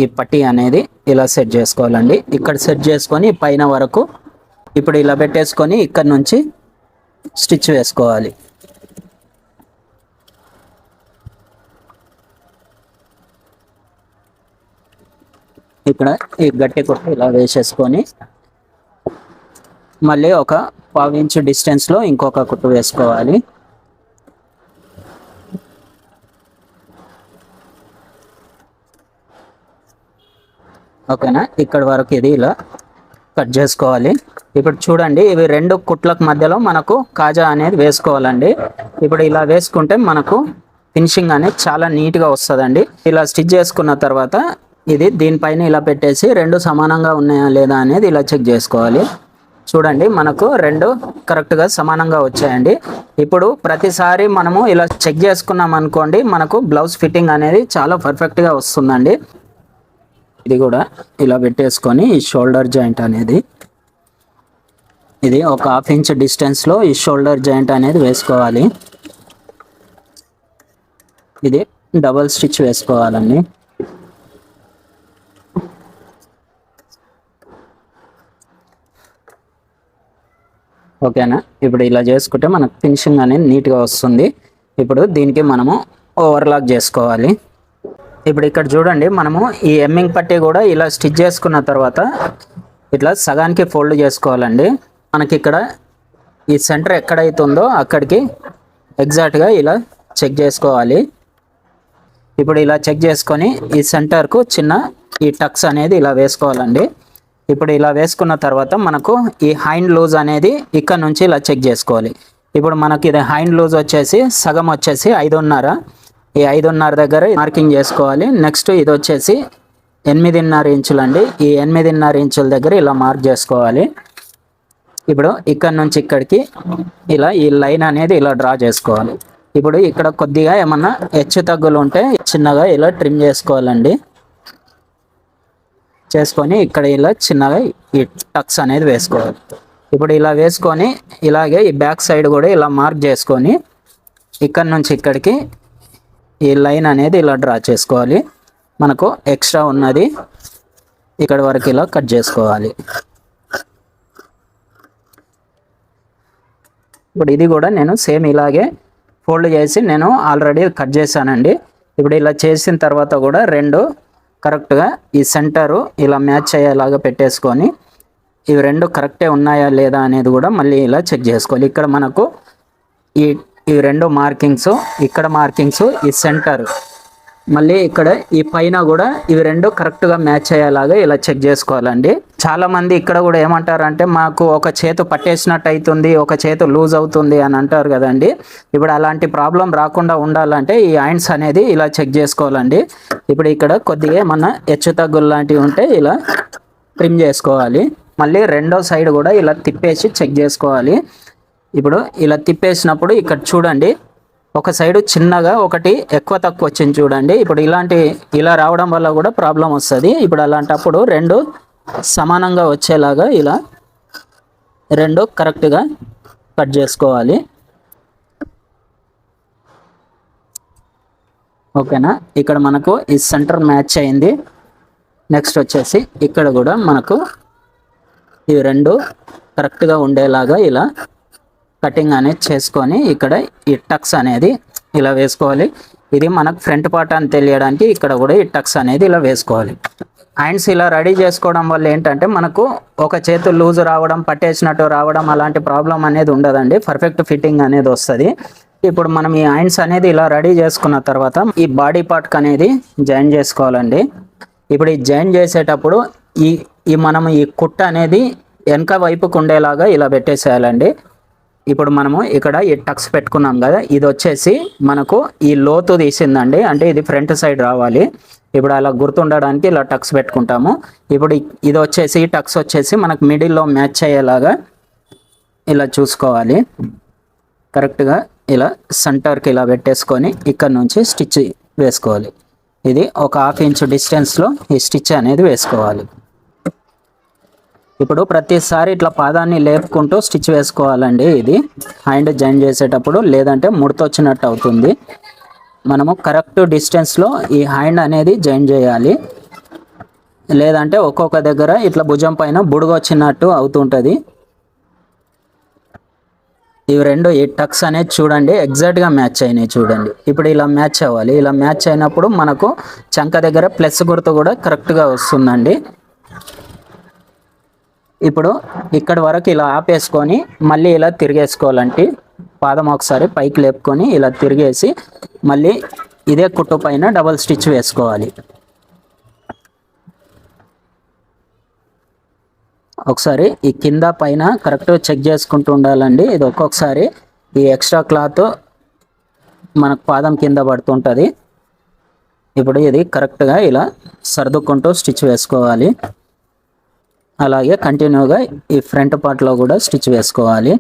ఈ పట్టీ అనేది ఇలా సెట్ చేసుకోవాలండి. ఇక్కడ సెట్ చేసుకొని పైన వరకు ఇప్పుడు ఇలా పెట్టేసుకొని ఇక్కడ నుంచి స్టిచ్ వేసుకోవాలి. ఇక్కడ ఈ గట్టి కుట్టు ఇలా వేసేసుకొని మళ్ళీ ఒక 1/2 ఇంచ్ డిస్టెన్స్లో ఇంకొక కుట్టు వేసుకోవాలి. ఓకేనా? ఇక్కడ వరకు ఇది ఇలా కట్ చేసుకోవాలి. ఇప్పుడు చూడండి, ఇవి రెండు కుట్లకు మధ్యలో మనకు కాజా అనేది వేసుకోవాలండి. ఇప్పుడు ఇలా వేసుకుంటే మనకు ఫినిషింగ్ అనేది చాలా నీట్గా వస్తుందండి. ఇలా స్టిచ్ చేసుకున్న తర్వాత ఇది దీనిపైన ఇలా పెట్టేసి రెండు సమానంగా ఉన్నాయా లేదా అనేది ఇలా చెక్ చేసుకోవాలి. చూడండి, మనకు రెండు కరెక్ట్గా సమానంగా వచ్చాయండి. ఇప్పుడు ప్రతిసారి మనము ఇలా చెక్ చేసుకున్నాం అనుకోండి, మనకు బ్లౌజ్ ఫిట్టింగ్ అనేది చాలా పర్ఫెక్ట్గా వస్తుందండి. ఇది కూడా ఇలా పెట్టేసుకొని ఈ షోల్డర్ జాయింట్ అనేది ఇది ఒక 1/2 ఇంచ్ డిస్టెన్స్లో ఈ షోల్డర్ జాయింట్ అనేది వేసుకోవాలి. ఇది డబల్ స్టిచ్ వేసుకోవాలండి. ఓకేనా. ఇప్పుడు ఇలా చేసుకుంటే మనకు ఫినిషింగ్ అనేది నీట్గా వస్తుంది. ఇప్పుడు దీనికి మనము ఓవర్లాక్ చేసుకోవాలి. ఇప్పుడు ఇక్కడ చూడండి, మనము ఈ ఎమ్మింగ్ పట్టీ కూడా ఇలా స్టిచ్ చేసుకున్న తర్వాత ఇట్లా సగానికి ఫోల్డ్ చేసుకోవాలండి. మనకి ఇక్కడ ఈ సెంటర్ ఎక్కడైతుందో అక్కడికి ఎగ్జాక్ట్గా ఇలా చెక్ చేసుకోవాలి. ఇప్పుడు ఇలా చెక్ చేసుకొని ఈ సెంటర్కు చిన్న ఈ టక్స్ అనేది ఇలా వేసుకోవాలండి. ఇప్పుడు ఇలా వేసుకున్న తర్వాత మనకు ఈ హైండ్ లూజ్ అనేది ఇక్కడ నుంచి ఇలా చెక్ చేసుకోవాలి. ఇప్పుడు మనకి ఇది హైండ్ లూజ్ వచ్చేసి సగం వచ్చేసి 5.5. ఈ 5.5 దగ్గర మార్కింగ్ చేసుకోవాలి. నెక్స్ట్ ఇది వచ్చేసి 8.5 ఇంచులు అండి. ఈ 8.5 ఇంచుల దగ్గర ఇలా మార్క్ చేసుకోవాలి. ఇప్పుడు ఇక్కడ నుంచి ఇక్కడికి ఇలా ఈ లైన్ అనేది ఇలా డ్రా చేసుకోవాలి. ఇప్పుడు ఇక్కడ కొద్దిగా ఏమన్నా హెచ్చు తగ్గులు ఉంటే చిన్నగా ఇలా ట్రిమ్ చేసుకోవాలండి. చేసుకొని ఇక్కడ ఇలా చిన్నగా ఈ టక్స్ అనేది వేసుకోవాలి. ఇప్పుడు ఇలా వేసుకొని ఇలాగే ఈ బ్యాక్ సైడ్ కూడా ఇలా మార్క్ చేసుకొని ఇక్కడ నుంచి ఇక్కడికి ఈ లైన్ అనేది ఇలా డ్రా చేసుకోవాలి. మనకు ఎక్స్ట్రా ఉన్నది ఇక్కడ వరకు ఇలా కట్ చేసుకోవాలి. ఇప్పుడు ఇది కూడా నేను సేమ్ ఇలాగే ఫోల్డ్ చేసి నేను ఆల్రెడీ కట్ చేశానండి. ఇప్పుడు ఇలా చేసిన తర్వాత కూడా రెండు కరెక్ట్గా ఈ సెంటరు ఇలా మ్యాచ్ అయ్యేలాగా పెట్టేసుకొని ఇవి రెండు కరెక్టే ఉన్నాయా లేదా అనేది కూడా మళ్ళీ ఇలా చెక్ చేసుకోవాలి. ఇక్కడ మనకు ఈ రెండు మార్కింగ్స్, ఇక్కడ మార్కింగ్స్, ఈ సెంటర్, మళ్ళీ ఇక్కడ ఈ పైన కూడా ఇవి రెండు కరెక్ట్గా మ్యాచ్ అయ్యేలాగా ఇలా చెక్ చేసుకోవాలండి. చాలామంది ఇక్కడ కూడా ఏమంటారంటే మాకు ఒక చేతు పట్టేసినట్టు అవుతుంది, ఒక చేతు లూజ్ అవుతుంది అని అంటారు కదండి. ఇప్పుడు అలాంటి ప్రాబ్లం రాకుండా ఉండాలంటే ఈ ఆయింట్స్ అనేది ఇలా చెక్ చేసుకోవాలండి. ఇప్పుడు ఇక్కడ కొద్దిగా ఏమన్నా హెచ్చు తగ్గులు లాంటివి ఉంటే ఇలా ట్రిమ్ చేసుకోవాలి. మళ్ళీ రెండో సైడ్ కూడా ఇలా తిప్పేసి చెక్ చేసుకోవాలి. ఇప్పుడు ఇలా తిప్పేసినప్పుడు ఇక్కడ చూడండి, ఒక సైడు చిన్నగా ఒకటి ఎక్కువ తక్కువ వచ్చింది చూడండి. ఇప్పుడు ఇలా రావడం వల్ల కూడా ప్రాబ్లం వస్తుంది. ఇప్పుడు అలాంటప్పుడు రెండు సమానంగా వచ్చేలాగా ఇలా రెండు కరెక్ట్గా కట్ చేసుకోవాలి. ఓకేనా. ఇక్కడ మనకు ఈ సెంటర్ మ్యాచ్ అయింది. నెక్స్ట్ వచ్చేసి ఇక్కడ కూడా మనకు ఇవి రెండు కరెక్ట్గా ఉండేలాగా ఇలా కటింగ్ అనేది చేసుకొని ఇక్కడ ఈ టక్స్ అనేది ఇలా వేసుకోవాలి. ఇది మనకు ఫ్రంట్ పార్ట్ అని తెలియడానికి ఇక్కడ కూడా ఈ టక్స్ అనేది ఇలా వేసుకోవాలి. హ్యాండ్స్ ఇలా రెడీ చేసుకోవడం వల్ల ఏంటంటే మనకు ఒక చేతు లూజ్ రావడం, పట్టేసినట్టు రావడం అలాంటి ప్రాబ్లం అనేది ఉండదండి. పర్ఫెక్ట్ ఫిట్టింగ్ అనేది వస్తుంది. ఇప్పుడు మనం ఈ హ్యాండ్స్ అనేది ఇలా రెడీ చేసుకున్న తర్వాత ఈ బాడీ పార్ట్కి అనేది జాయిన్ చేసుకోవాలండి. ఇప్పుడు ఈ జాయిన్ చేసేటప్పుడు మనం ఈ కుట్ట అనేది వెనక వైపుకు ఉండేలాగా ఇలా పెట్టేసేయాలండి. ఇప్పుడు మనము ఇక్కడ ఈ టక్స్ పెట్టుకున్నాం కదా, ఇది వచ్చేసి మనకు ఈ లోతు తీసిందండి, అంటే ఇది ఫ్రంట్ సైడ్ రావాలి. ఇప్పుడు అలా గుర్తుండడానికి ఇలా టక్స్ పెట్టుకుంటాము. ఇప్పుడు ఇది వచ్చేసి టక్స్ వచ్చేసి మనకు మిడిల్లో మ్యాచ్ అయ్యేలాగా ఇలా చూసుకోవాలి. కరెక్ట్గా ఇలా సెంటర్కి ఇలా పెట్టేసుకొని ఇక్కడ నుంచి స్టిచ్ వేసుకోవాలి. ఇది ఒక 1/2 ఇంచ్ డిస్టెన్స్లో ఈ స్టిచ్ అనేది వేసుకోవాలి. ఇప్పుడు ప్రతిసారి ఇట్లా పాదాన్ని లేపుకుంటూ స్టిచ్ వేసుకోవాలండి. ఇది హ్యాండ్ జాయిన్ చేసేటప్పుడు, లేదంటే ముడతొచ్చినట్టు అవుతుంది. మనము కరెక్ట్ డిస్టెన్స్లో ఈ హ్యాండ్ అనేది జాయిన్ చేయాలి, లేదంటే ఒక్కొక్క దగ్గర ఇట్లా భుజం పైన బుడుగు వచ్చినట్టు అవుతుంటుంది. ఇవి రెండు ఈ టక్స్ అనేది చూడండి ఎగ్జాక్ట్గా మ్యాచ్ అయినాయి చూడండి. ఇప్పుడు ఇలా మ్యాచ్ అవ్వాలి. ఇలా మ్యాచ్ అయినప్పుడు మనకు చంక దగ్గర ప్లస్ గుర్తు కూడా కరెక్ట్గా వస్తుందండి. ఇప్పుడు ఇక్కడ వరకు ఇలా ఆపేసుకొని మళ్ళీ ఇలా తిరిగేసుకోవాలంటే పాదం ఒకసారి పైకి లేపుకొని ఇలా తిరిగేసి మళ్ళీ ఇదే కుట్టు పైన డబల్ స్టిచ్ వేసుకోవాలి. ఒకసారి ఈ కింద పైన కరెక్ట్గా చెక్ చేసుకుంటూ ఉండాలండి. ఇది ఒక్కొక్కసారి ఈ ఎక్స్ట్రా క్లాత్ మనకు పాదం కింద పడుతుంటుంది. ఇప్పుడు ఇది కరెక్ట్గా ఇలా సర్దుకుంటూ స్టిచ్ వేసుకోవాలి. అలాగే కంటిన్యూగా ఈ ఫ్రంట్ పార్ట్లో కూడా స్టిచ్ వేసుకోవాలి.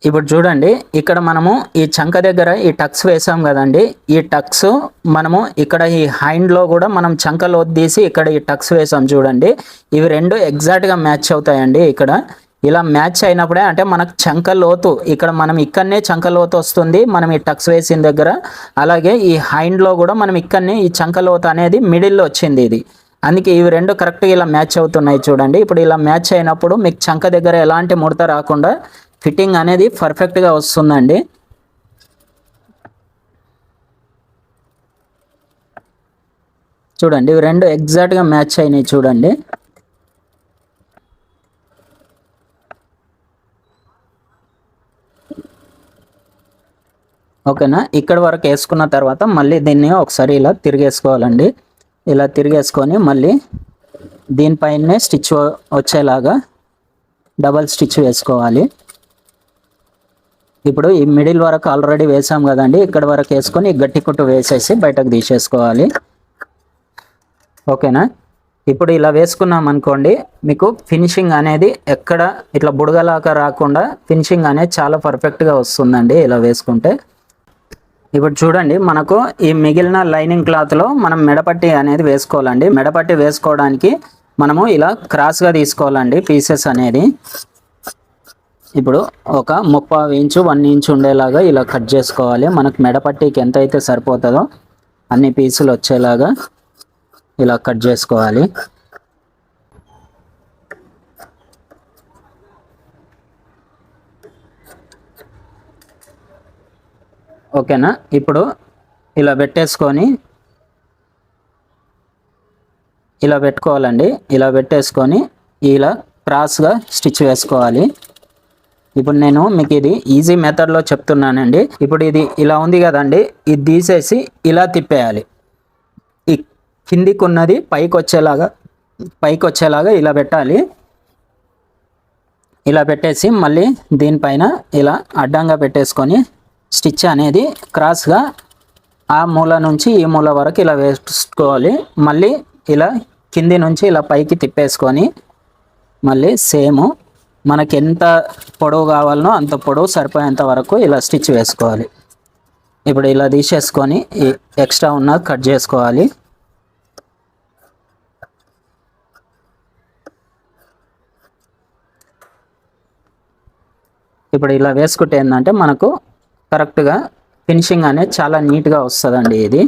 ఇప్పుడు చూడండి, ఇక్కడ మనము ఈ చంక దగ్గర ఈ టక్స్ వేసాం కదండి. ఈ టక్స్ మనము ఇక్కడ ఈ హ్యాండ్లో కూడా మనం చంకలో తీసి ఇక్కడ ఈ టక్స్ వేసాం చూడండి. ఇవి రెండు ఎగ్జాక్ట్గా మ్యాచ్ అవుతాయండి. ఇక్కడ ఇలా మ్యాచ్ అయినప్పుడే అంటే మనకు చంక లోతు ఇక్కడ మనం ఇక్కడనే చంక లోతు వస్తుంది మనం ఈ టక్స్ వేసిన దగ్గర. అలాగే ఈ హ్యాండ్లో కూడా మనం ఇక్కడనే ఈ చంక లోతు అనేది మిడిల్లో వచ్చింది. ఇది అందుకే ఇవి రెండు కరెక్ట్గా ఇలా మ్యాచ్ అవుతున్నాయి చూడండి. ఇప్పుడు ఇలా మ్యాచ్ అయినప్పుడు మీకు చంక దగ్గర ఎలాంటి ముడత రాకుండా ఫిట్టింగ్ అనేది పర్ఫెక్ట్గా వస్తుందండి. చూడండి, ఇవి రెండు ఎగ్జాక్ట్గా మ్యాచ్ అయినాయి చూడండి. ఓకేనా, ఇక్కడ వరకు వేసుకున్న తర్వాత మళ్ళీ దీన్ని ఒకసారి ఇలా తిరిగేసుకోవాలండి. ఇలా తిరిగేసుకొని మళ్ళీ దీనిపైనే స్టిచ్ వచ్చేలాగా డబల్ స్టిచ్ వేసుకోవాలి. ఇప్పుడు ఈ మిడిల్ వరకు ఆల్రెడీ వేసాం కదండి, ఇక్కడ వరకు వేసుకొని గట్టి కుట్టు వేసేసి బయటకు తీసేసుకోవాలి. ఓకేనా, ఇప్పుడు ఇలా వేసుకున్నాం అనుకోండి, మీకు ఫినిషింగ్ అనేది ఎక్కడ ఇట్లా బుడగలాగా రాకుండా ఫినిషింగ్ అనేది చాలా పర్ఫెక్ట్గా వస్తుందండి ఇలా వేసుకుంటే. ఇప్పుడు చూడండి, మనకు ఈ మిగిలిన లైనింగ్ క్లాత్లో మనం మెడపట్టి అనేది వేసుకోవాలండి. మెడపట్టి వేసుకోవడానికి మనము ఇలా క్రాస్గా తీసుకోవాలండి పీసెస్ అనేది. ఇప్పుడు ఒక 30 ఇంచు 1 ఇంచు ఉండేలాగా ఇలా కట్ చేసుకోవాలి. మనకు మెడపట్టికి ఎంత అయితే సరిపోతుందో అన్ని పీసులు వచ్చేలాగా ఇలా కట్ చేసుకోవాలి. ఓకేనా, ఇప్పుడు ఇలా పెట్టేసుకొని ఇలా పెట్టుకోవాలండి. ఇలా పెట్టేసుకొని ఇలా క్రాస్గా స్టిచ్ వేసుకోవాలి. ఇప్పుడు నేను మీకు ఇది ఈజీ మెథడ్లో చెప్తున్నానండి. ఇప్పుడు ఇది ఇలా ఉంది కదండి, ఇది తీసేసి ఇలా తిప్పేయాలి. ఈ కిందికి ఉన్నది పైకి వచ్చేలాగా ఇలా పెట్టాలి. ఇలా పెట్టేసి మళ్ళీ దీనిపైన ఇలా అడ్డంగా పెట్టేసుకొని స్టిచ్ అనేది క్రాస్గా ఆ మూల నుంచి ఈ మూల వరకు ఇలా వేసుకోవాలి. మళ్ళీ ఇలా కింది నుంచి ఇలా పైకి తిప్పేసుకొని మళ్ళీ సేమ్ మనకి ఎంత పొడవు కావాలనో అంత పొడవు సరిపోయేంత వరకు ఇలా స్టిచ్ వేసుకోవాలి. ఇప్పుడు ఇలా తీసేసుకొని ఈ ఎక్స్ట్రా ఉన్నది కట్ చేసుకోవాలి. ఇప్పుడు ఇలా వేసుకుంటే ఏంటంటే మనకు కరెక్ట్గా ఫినిషింగ్ అనేది చాలా నీట్గా వస్తుందండి. ఇది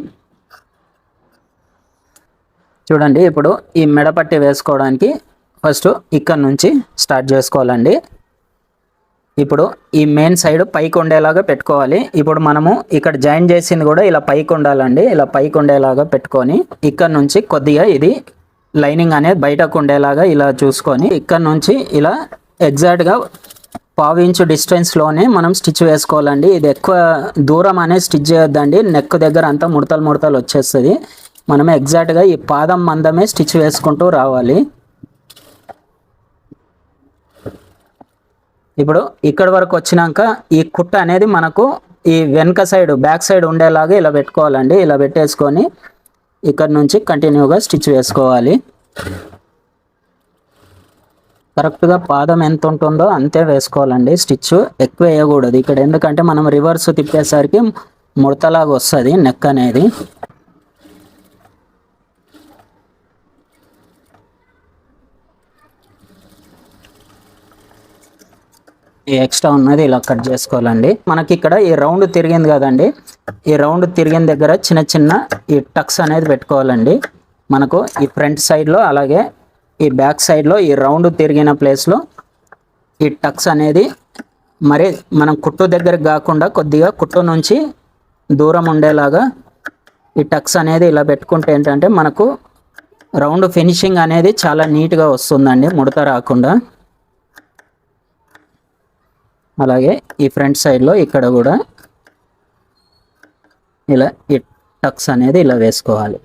చూడండి, ఇప్పుడు ఈ మెడపట్టి వేసుకోవడానికి ఫస్ట్ ఇక్కడ నుంచి స్టార్ట్ చేసుకోవాలండి. ఇప్పుడు ఈ మెయిన్ సైడ్ పైకి ఉండేలాగా పెట్టుకోవాలి. ఇప్పుడు మనము ఇక్కడ జాయిన్ చేసింది కూడా ఇలా పైకి ఉండాలండి. ఇలా పైకి ఉండేలాగా పెట్టుకొని ఇక్కడ నుంచి కొద్దిగా ఇది లైనింగ్ అనేది బయటకు ఉండేలాగా ఇలా చూసుకొని ఇక్కడ నుంచి ఇలా ఎగ్జాక్ట్గా 1/2 ఇంచు డిస్టెన్స్లోనే మనం స్టిచ్ వేసుకోవాలండి. ఇది ఎక్కువ దూరం అనేది స్టిచ్ చేయొద్దండి, నెక్ దగ్గర అంతా ముడతలు వచ్చేస్తుంది. మనం ఎగ్జాక్ట్గా ఈ పాదం మందమే స్టిచ్ వేసుకుంటూ రావాలి. ఇప్పుడు ఇక్కడ వరకు వచ్చినాక ఈ కుట్ట అనేది మనకు ఈ వెనక సైడ్ బ్యాక్ సైడ్ ఉండేలాగా ఇలా పెట్టుకోవాలండి. ఇలా పెట్టేసుకొని ఇక్కడ నుంచి కంటిన్యూగా స్టిచ్ వేసుకోవాలి. కరెక్ట్గా పాదం ఎంత ఉంటుందో అంతే వేసుకోవాలండి. స్టిచ్ ఎక్కువ వేయకూడదు ఇక్కడ, ఎందుకంటే మనం రివర్స్ తిప్పేసరికి ముడతలాగా వస్తుంది నెక్ అనేది. ఈ ఎక్స్ట్రా ఉన్నది ఇలా కట్ చేసుకోవాలండి. మనకి ఇక్కడ ఈ రౌండ్ తిరిగింది కదండి, ఈ రౌండ్ తిరిగిన దగ్గర చిన్న చిన్న ఈ టక్స్ అనేది పెట్టుకోవాలండి. మనకు ఈ ఫ్రంట్ సైడ్లో అలాగే ఈ బ్యాక్ సైడ్లో ఈ రౌండ్ తిరిగిన ప్లేస్లో ఈ టక్స్ అనేది మరి మనం కుట్టు దగ్గరకు కాకుండా కొద్దిగా కుట్టు నుంచి దూరం ఉండేలాగా ఈ టక్స్ అనేది ఇలా పెట్టుకుంటే ఏంటంటే మనకు రౌండ్ ఫినిషింగ్ అనేది చాలా నీట్గా వస్తుందండి, ముడత రాకుండా. అలాగే ఈ ఫ్రంట్ సైడ్లో ఇక్కడ కూడా ఇలా ఈ టక్స్ అనేది ఇలా వేసుకోవాలి.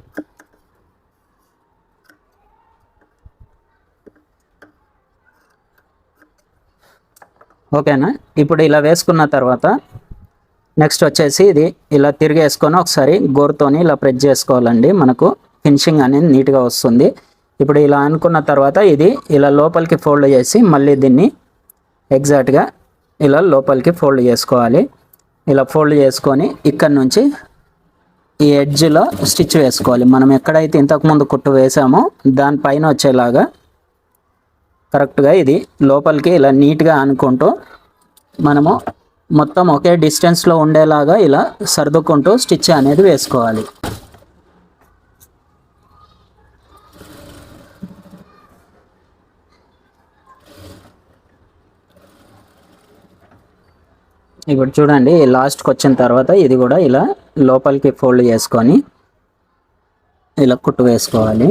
ఓకేనా, ఇప్పుడు ఇలా వేసుకున్న తర్వాత నెక్స్ట్ వచ్చేసి ఇది ఇలా తిరిగేసుకొని ఒకసారి గోరుతోని ఇలా ప్రెస్ చేసుకోవాలండి. మనకు ఫినిషింగ్ అనేది నీట్గా వస్తుంది. ఇప్పుడు ఇలా అనుకున్న తర్వాత ఇది ఇలా లోపలికి ఫోల్డ్ చేసి మళ్ళీ దీన్ని ఎగ్జాక్ట్గా ఇలా లోపలికి ఫోల్డ్ చేసుకోవాలి. ఇలా ఫోల్డ్ చేసుకొని ఇక్కడ నుంచి ఈ ఎడ్జ్లో స్టిచ్ వేసుకోవాలి. మనం ఎక్కడైతే ఇంతకుముందు కుట్టు వేసామో దానిపైన వచ్చేలాగా కరెక్ట్గా ఇది లోపలికి ఇలా నీట్గా అనుకుంటూ మనము మొత్తం ఒకే డిస్టెన్స్లో ఉండేలాగా ఇలా సర్దుకుంటూ స్టిచ్ అనేది వేసుకోవాలి. ఇప్పుడు చూడండి లాస్ట్కి వచ్చిన తర్వాత ఇది కూడా ఇలా లోపలికి ఫోల్డ్ చేసుకొని ఇలా కుట్టు వేసుకోవాలి.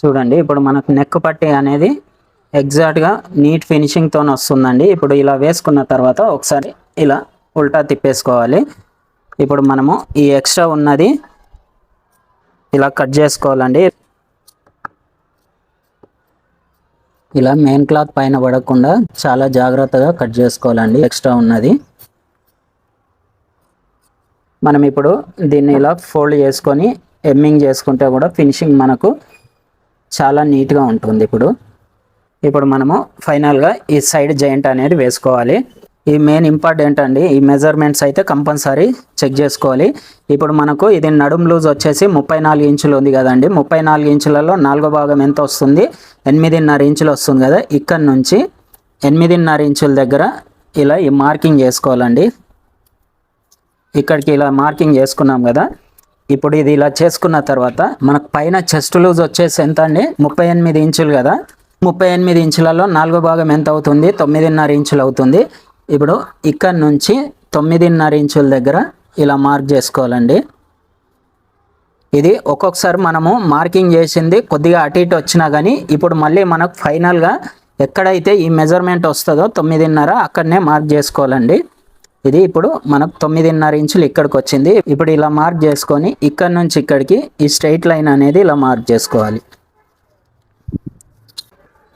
చూడండి ఇప్పుడు మనకు నెక్ పట్టి అనేది ఎగ్జాక్ట్గా నీట్ ఫినిషింగ్తో వస్తుందండి. ఇప్పుడు ఇలా వేసుకున్న తర్వాత ఒకసారి ఇలా ఉల్టా తిప్పేసుకోవాలి. ఇప్పుడు మనము ఈ ఎక్స్ట్రా ఉన్నది ఇలా కట్ చేసుకోవాలండి. ఇలా మెయిన్ క్లాత్ పైన పడకుండా చాలా జాగ్రత్తగా కట్ చేసుకోవాలండి ఎక్స్ట్రా ఉన్నది. మనం ఇప్పుడు దీన్ని ఇలా ఫోల్డ్ చేసుకొని ఎమ్మింగ్ చేసుకుంటే కూడా ఫినిషింగ్ మనకు చాలా నీట్గా ఉంటుంది. ఇప్పుడు మనము ఫైనల్గా ఈ సైడ్ జాయింట్ అనేది వేసుకోవాలి. ఈ మెయిన్ ఇంపార్టెంట్ అండి. ఈ మెజర్మెంట్స్ అయితే కంపల్సరీ చెక్ చేసుకోవాలి. ఇప్పుడు మనకు ఇది నడుం లూజ్ వచ్చేసి 34 ఇంచులు ఉంది కదండి. 34 ఇంచులలో 4వ భాగం ఎంత వస్తుంది? 8.5 ఇంచులు వస్తుంది కదా. ఇక్కడ నుంచి 8.5 ఇంచుల దగ్గర ఇలా ఈ మార్కింగ్ చేసుకోవాలండి. ఇక్కడికి ఇలా మార్కింగ్ చేసుకున్నాం కదా. ఇప్పుడు ఇది ఇలా చేసుకున్న తర్వాత మనకు పైన చెస్ట్ లూజ్ వచ్చేసి ఎంత అండి? 38 ఇంచులు కదా. 38 ఇంచులలో 4వ భాగం ఎంత అవుతుంది? 9.5 ఇంచులు అవుతుంది. ఇప్పుడు ఇక్కడ నుంచి 9.5 ఇంచుల దగ్గర ఇలా మార్క్ చేసుకోవాలండి. ఇది ఒక్కొక్కసారి మనము మార్కింగ్ చేసింది కొద్దిగా అటు ఇటు వచ్చినా కానీ ఇప్పుడు మళ్ళీ మనకు ఫైనల్గా ఎక్కడైతే ఈ మెజర్మెంట్ వస్తుందో 9.5 అక్కడనే మార్క్ చేసుకోవాలండి. ఇది ఇప్పుడు మనకు 9.5 ఇంచులు ఇక్కడికి వచ్చింది. ఇప్పుడు ఇలా మార్క్ చేసుకొని ఇక్కడ నుంచి ఇక్కడికి ఈ స్ట్రైట్ లైన్ అనేది ఇలా మార్క్ చేసుకోవాలి.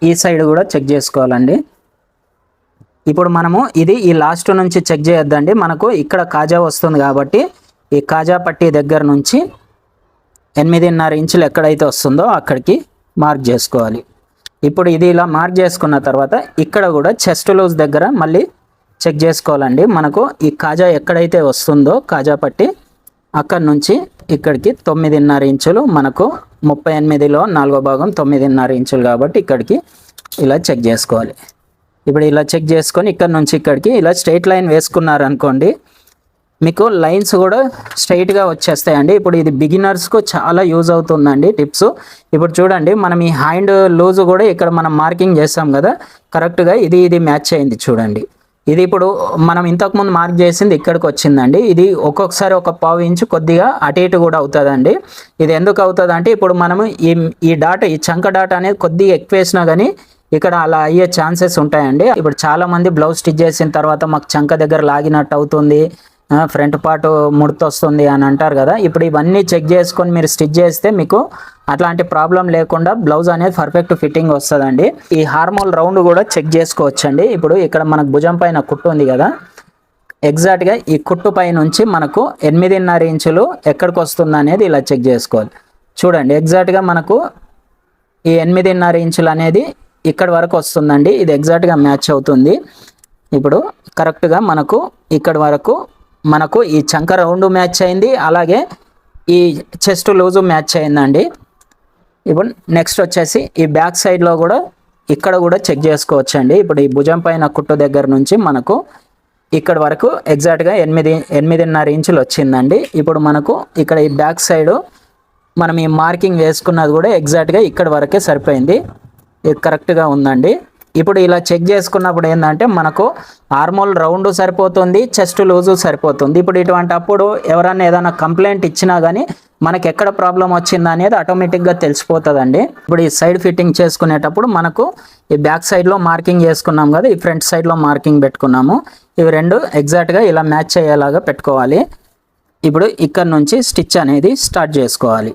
ఈ సైడ్ కూడా చెక్ చేసుకోవాలండి. ఇప్పుడు మనము ఇది ఈ లాస్ట్ నుంచి చెక్ చేయొద్దండి. మనకు ఇక్కడ కాజా వస్తుంది కాబట్టి ఈ కాజా పట్టీ దగ్గర నుంచి 8.5 ఇంచులు ఎక్కడైతే వస్తుందో అక్కడికి మార్క్ చేసుకోవాలి. ఇప్పుడు ఇది ఇలా మార్క్ చేసుకున్న తర్వాత ఇక్కడ కూడా చెస్ట్ లూజ్ దగ్గర మళ్ళీ చెక్ చేసుకోవాలండి. మనకు ఈ కాజా ఎక్కడైతే వస్తుందో కాజా పట్టి అక్కడ నుంచి ఇక్కడికి 9.5 ఇంచులు, మనకు 38లో 4వ భాగం 9.5 ఇంచులు కాబట్టి ఇక్కడికి ఇలా చెక్ చేసుకోవాలి. ఇప్పుడు ఇలా చెక్ చేసుకొని ఇక్కడ నుంచి ఇక్కడికి ఇలా స్ట్రైట్ లైన్ వేసుకున్నారనుకోండి మీకు లైన్స్ కూడా స్ట్రైట్గా వచ్చేస్తాయండి. ఇప్పుడు ఇది బిగినర్స్కు చాలా యూజ్ అవుతుందండి టిప్స్. ఇప్పుడు చూడండి మనం ఈ హ్యాండ్ లూజ్ కూడా ఇక్కడ మనం మార్కింగ్ చేస్తాం కదా, కరెక్ట్గా ఇది మ్యాచ్ అయింది చూడండి. ఇది ఇప్పుడు మనం ఇంతకుముందు మార్క్ చేసింది ఇక్కడికి వచ్చిందండి. ఇది ఒక్కొక్కసారి ఒక పావు ఇంచు కొద్దిగా అటు ఇటు కూడా అవుతుందండి. ఇది ఎందుకు అవుతుంది అంటే ఇప్పుడు మనము ఈ డాట్ ఈ చంక డాట్ అనేది కొద్దిగా ఎక్కువ వేసినా కానీ ఇక్కడ అలా అయ్యే ఛాన్సెస్ ఉంటాయండి. ఇప్పుడు చాలామంది బ్లౌజ్ స్టిచ్ చేసిన తర్వాత మాకు చంక దగ్గర లాగినట్టు అవుతుంది, ఫ్రంట్ పార్ట్ ముడతొస్తుంది అని అంటారు కదా. ఇప్పుడు ఇవన్నీ చెక్ చేసుకొని మీరు స్టిచ్ చేస్తే మీకు అట్లాంటి ప్రాబ్లం లేకుండా బ్లౌజ్ అనేది పర్ఫెక్ట్ ఫిట్టింగ్ వస్తుందండి. ఈ హార్మోల్ రౌండ్ కూడా చెక్ చేసుకోవచ్చండి. ఇప్పుడు ఇక్కడ మనకు భుజం పైన కుట్టు ఉంది కదా, ఎగ్జాక్ట్గా ఈ కుట్టు పై నుంచి మనకు 8.5 ఇంచులు ఎక్కడికి వస్తుంది అనేది ఇలా చెక్ చేసుకోవాలి. చూడండి ఎగ్జాక్ట్గా మనకు ఈ 8.5 ఇంచులు అనేది ఇక్కడ వరకు వస్తుందండి. ఇది ఎగ్జాక్ట్గా మ్యాచ్ అవుతుంది. ఇప్పుడు కరెక్ట్గా మనకు ఇక్కడ వరకు మనకు ఈ చంక రౌండ్ మ్యాచ్ అయింది, అలాగే ఈ చెస్ట్ లూజు మ్యాచ్ అయిందండి. ఇప్పుడు నెక్స్ట్ వచ్చేసి ఈ బ్యాక్ సైడ్లో కూడా ఇక్కడ కూడా చెక్ చేసుకోవచ్చండి. ఇప్పుడు ఈ భుజం పైన కుట్టు దగ్గర నుంచి మనకు ఇక్కడ వరకు ఎగ్జాక్ట్గా 8.5 ఇంచులు వచ్చిందండి. ఇప్పుడు మనకు ఇక్కడ ఈ బ్యాక్ సైడ్ మనం ఈ మార్కింగ్ వేసుకున్నది కూడా ఎగ్జాక్ట్గా ఇక్కడ వరకే సరిపోయింది, ఇది కరెక్ట్గా ఉందండి. ఇప్పుడు ఇలా చెక్ చేసుకున్నప్పుడు ఏంటంటే మనకు ఆర్మోల్ రౌండ్ సరిపోతుంది, చెస్ట్ లూజు సరిపోతుంది. ఇప్పుడు ఇటువంటి అప్పుడు ఎవరైనా ఏదైనా కంప్లైంట్ ఇచ్చినా కానీ మనకి ఎక్కడ ప్రాబ్లం వచ్చింది అనేది ఆటోమేటిక్గా తెలిసిపోతుందండి. ఇప్పుడు ఈ సైడ్ ఫిట్టింగ్ చేసుకునేటప్పుడు మనకు ఈ బ్యాక్ సైడ్లో మార్కింగ్ చేసుకున్నాం కదా, ఈ ఫ్రంట్ సైడ్లో మార్కింగ్ పెట్టుకున్నాము. ఇవి రెండు ఎగ్జాక్ట్గా ఇలా మ్యాచ్ అయ్యేలాగా పెట్టుకోవాలి. ఇప్పుడు ఇక్కడ నుంచి స్టిచ్ అనేది స్టార్ట్ చేసుకోవాలి.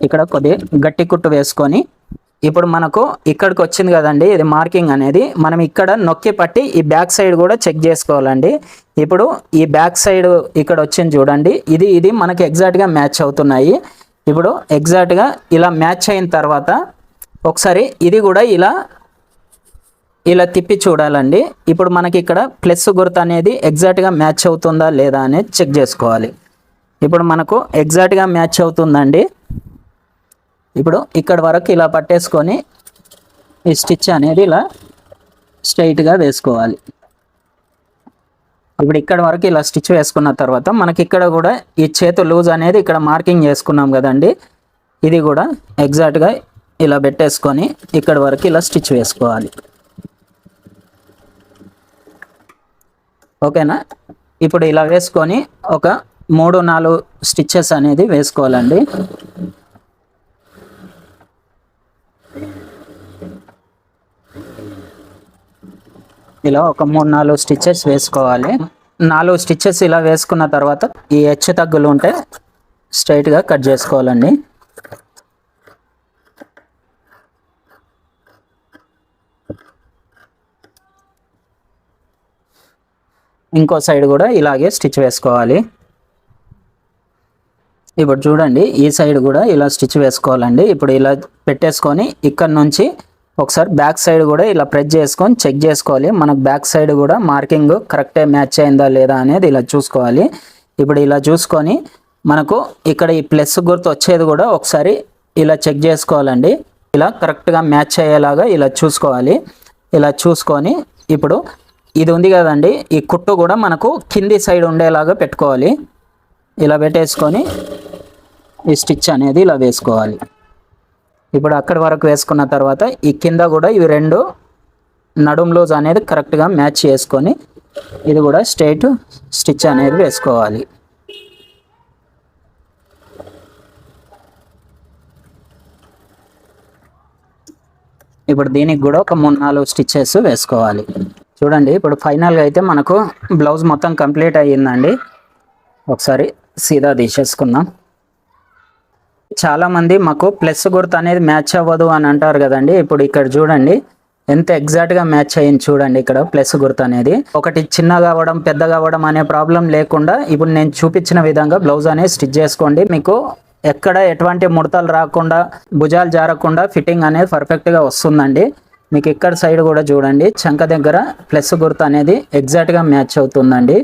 ఇక్కడ కొద్దిగా గట్టి కుట్టు వేసుకొని ఇప్పుడు మనకు ఇక్కడికి వచ్చింది కదండి ఇది మార్కింగ్ అనేది, మనం ఇక్కడ నొక్కి పట్టి ఈ బ్యాక్ సైడ్ కూడా చెక్ చేసుకోవాలండి. ఇప్పుడు ఈ బ్యాక్ సైడ్ ఇక్కడ వచ్చింది చూడండి, ఇది మనకి ఎగ్జాక్ట్గా మ్యాచ్ అవుతున్నాయి. ఇప్పుడు ఎగ్జాక్ట్గా ఇలా మ్యాచ్ అయిన తర్వాత ఒకసారి ఇది కూడా ఇలా తిప్పి చూడాలండి. ఇప్పుడు మనకి ఇక్కడ ప్లస్ గుర్తు అనేది ఎగ్జాక్ట్గా మ్యాచ్ అవుతుందా లేదా అనేది చెక్ చేసుకోవాలి. ఇప్పుడు మనకు ఎగ్జాక్ట్గా మ్యాచ్ అవుతుందండి. ఇప్పుడు ఇక్కడ వరకు ఇలా పట్టేసుకొని ఈ స్టిచ్ అనేది ఇలా స్ట్రైట్గా వేసుకోవాలి. ఇప్పుడు ఇక్కడ వరకు ఇలా స్టిచ్ వేసుకున్న తర్వాత మనకి ఇక్కడ కూడా ఈ చేతు లూజ్ అనేది ఇక్కడ మార్కింగ్ చేసుకున్నాం కదండి, ఇది కూడా ఎగ్జాక్ట్గా ఇలా పెట్టేసుకొని ఇక్కడి వరకు ఇలా స్టిచ్ వేసుకోవాలి. ఓకేనా? ఇప్పుడు ఇలా వేసుకొని ఒక 3-4 స్టిచ్చెస్ అనేది వేసుకోవాలండి. ఇలా ఒక 3-4 స్టిచ్చెస్ వేసుకోవాలి. 4 స్టిచ్చెస్ ఇలా వేసుకున్న తర్వాత ఈ హెచ్చు తగ్గులు ఉంటే స్ట్రైట్గా కట్ చేసుకోవాలండి. ఇంకో సైడ్ కూడా ఇలాగే స్టిచ్ వేసుకోవాలి. ఇప్పుడు చూడండి, ఈ సైడ్ కూడా ఇలా స్టిచ్ వేసుకోవాలండి. ఇప్పుడు ఇలా పెట్టేసుకొని ఇక్కడ నుంచి ఒకసారి బ్యాక్ సైడ్ కూడా ఇలా ప్రెస్ చేసుకొని చెక్ చేసుకోవాలి. మనకు బ్యాక్ సైడ్ కూడా మార్కింగ్ కరెక్టే మ్యాచ్ అయిందా లేదా అనేది ఇలా చూసుకోవాలి. ఇప్పుడు ఇలా చూసుకొని మనకు ఇక్కడ ఈ ప్లస్ గుర్తు వచ్చేది కూడా ఒకసారి ఇలా చెక్ చేసుకోవాలండి. ఇలా కరెక్ట్గా మ్యాచ్ అయ్యేలాగా ఇలా చూసుకోవాలి. ఇలా చూసుకొని ఇప్పుడు ఇది ఉంది కదండి, ఈ కుట్టు కూడా మనకు కింది సైడ్ ఉండేలాగా పెట్టుకోవాలి. ఇలా పెట్టేసుకొని ఈ స్టిచ్ అనేది ఇలా వేసుకోవాలి. ఇప్పుడు అక్కడి వరకు వేసుకున్న తర్వాత ఈ కింద కూడా ఇవి 2 నడుం లూజ్ అనేది కరెక్ట్గా మ్యాచ్ చేసుకొని ఇది కూడా స్ట్రైట్ స్టిచ్ అనేది వేసుకోవాలి. ఇప్పుడు దీనికి కూడా ఒక 3-4 స్టిచ్చెస్ వేసుకోవాలి. చూడండి, ఇప్పుడు ఫైనల్గా అయితే మనకు బ్లౌజ్ మొత్తం కంప్లీట్ అయ్యిందండి. ఒకసారి సీదా తీసేసుకుందాం. చాలామంది మాకు ప్లస్ గుర్తు అనేది మ్యాచ్ అవ్వదు అని అంటారు కదండి. ఇప్పుడు ఇక్కడ చూడండి ఎంత ఎగ్జాక్ట్గా మ్యాచ్ అయ్యింది చూడండి. ఇక్కడ ప్లస్ గుర్తు అనేది ఒకటి చిన్నగా అవ్వడం పెద్దగా అవ్వడం అనే ప్రాబ్లం లేకుండా ఇప్పుడు నేను చూపించిన విధంగా బ్లౌజ్ అనేది స్టిచ్ చేసుకోండి. మీకు ఎక్కడ ఎటువంటి ముడతలు రాకుండా భుజాలు జారకుండా ఫిట్టింగ్ అనేది పర్ఫెక్ట్గా వస్తుందండి. మీకు ఇక్కడ సైడ్ కూడా చూడండి, చంక దగ్గర ప్లస్ గుర్తు అనేది ఎగ్జాక్ట్గా మ్యాచ్ అవుతుందండి.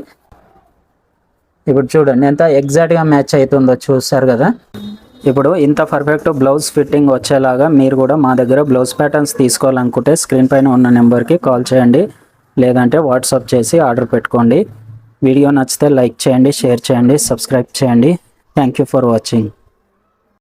ఇప్పుడు చూడండి ఎంత ఎగ్జాక్ట్గా మ్యాచ్ అవుతుందో చూస్తారు కదా. ఇప్పుడు ఇంత పర్ఫెక్ట్ బ్లౌజ్ ఫిట్టింగ్ వచ్చేలాగా మీరు కూడా మా దగ్గర బ్లౌజ్ ప్యాటర్న్స్ తీసుకోవాలనుకుంటే స్క్రీన్ పైన ఉన్న నెంబర్కి కాల్ చేయండి, లేదంటే వాట్సాప్ చేసి ఆర్డర్ పెట్టుకోండి. వీడియో నచ్చితే లైక్ చేయండి, షేర్ చేయండి, సబ్స్క్రైబ్ చేయండి. Thank you for watching.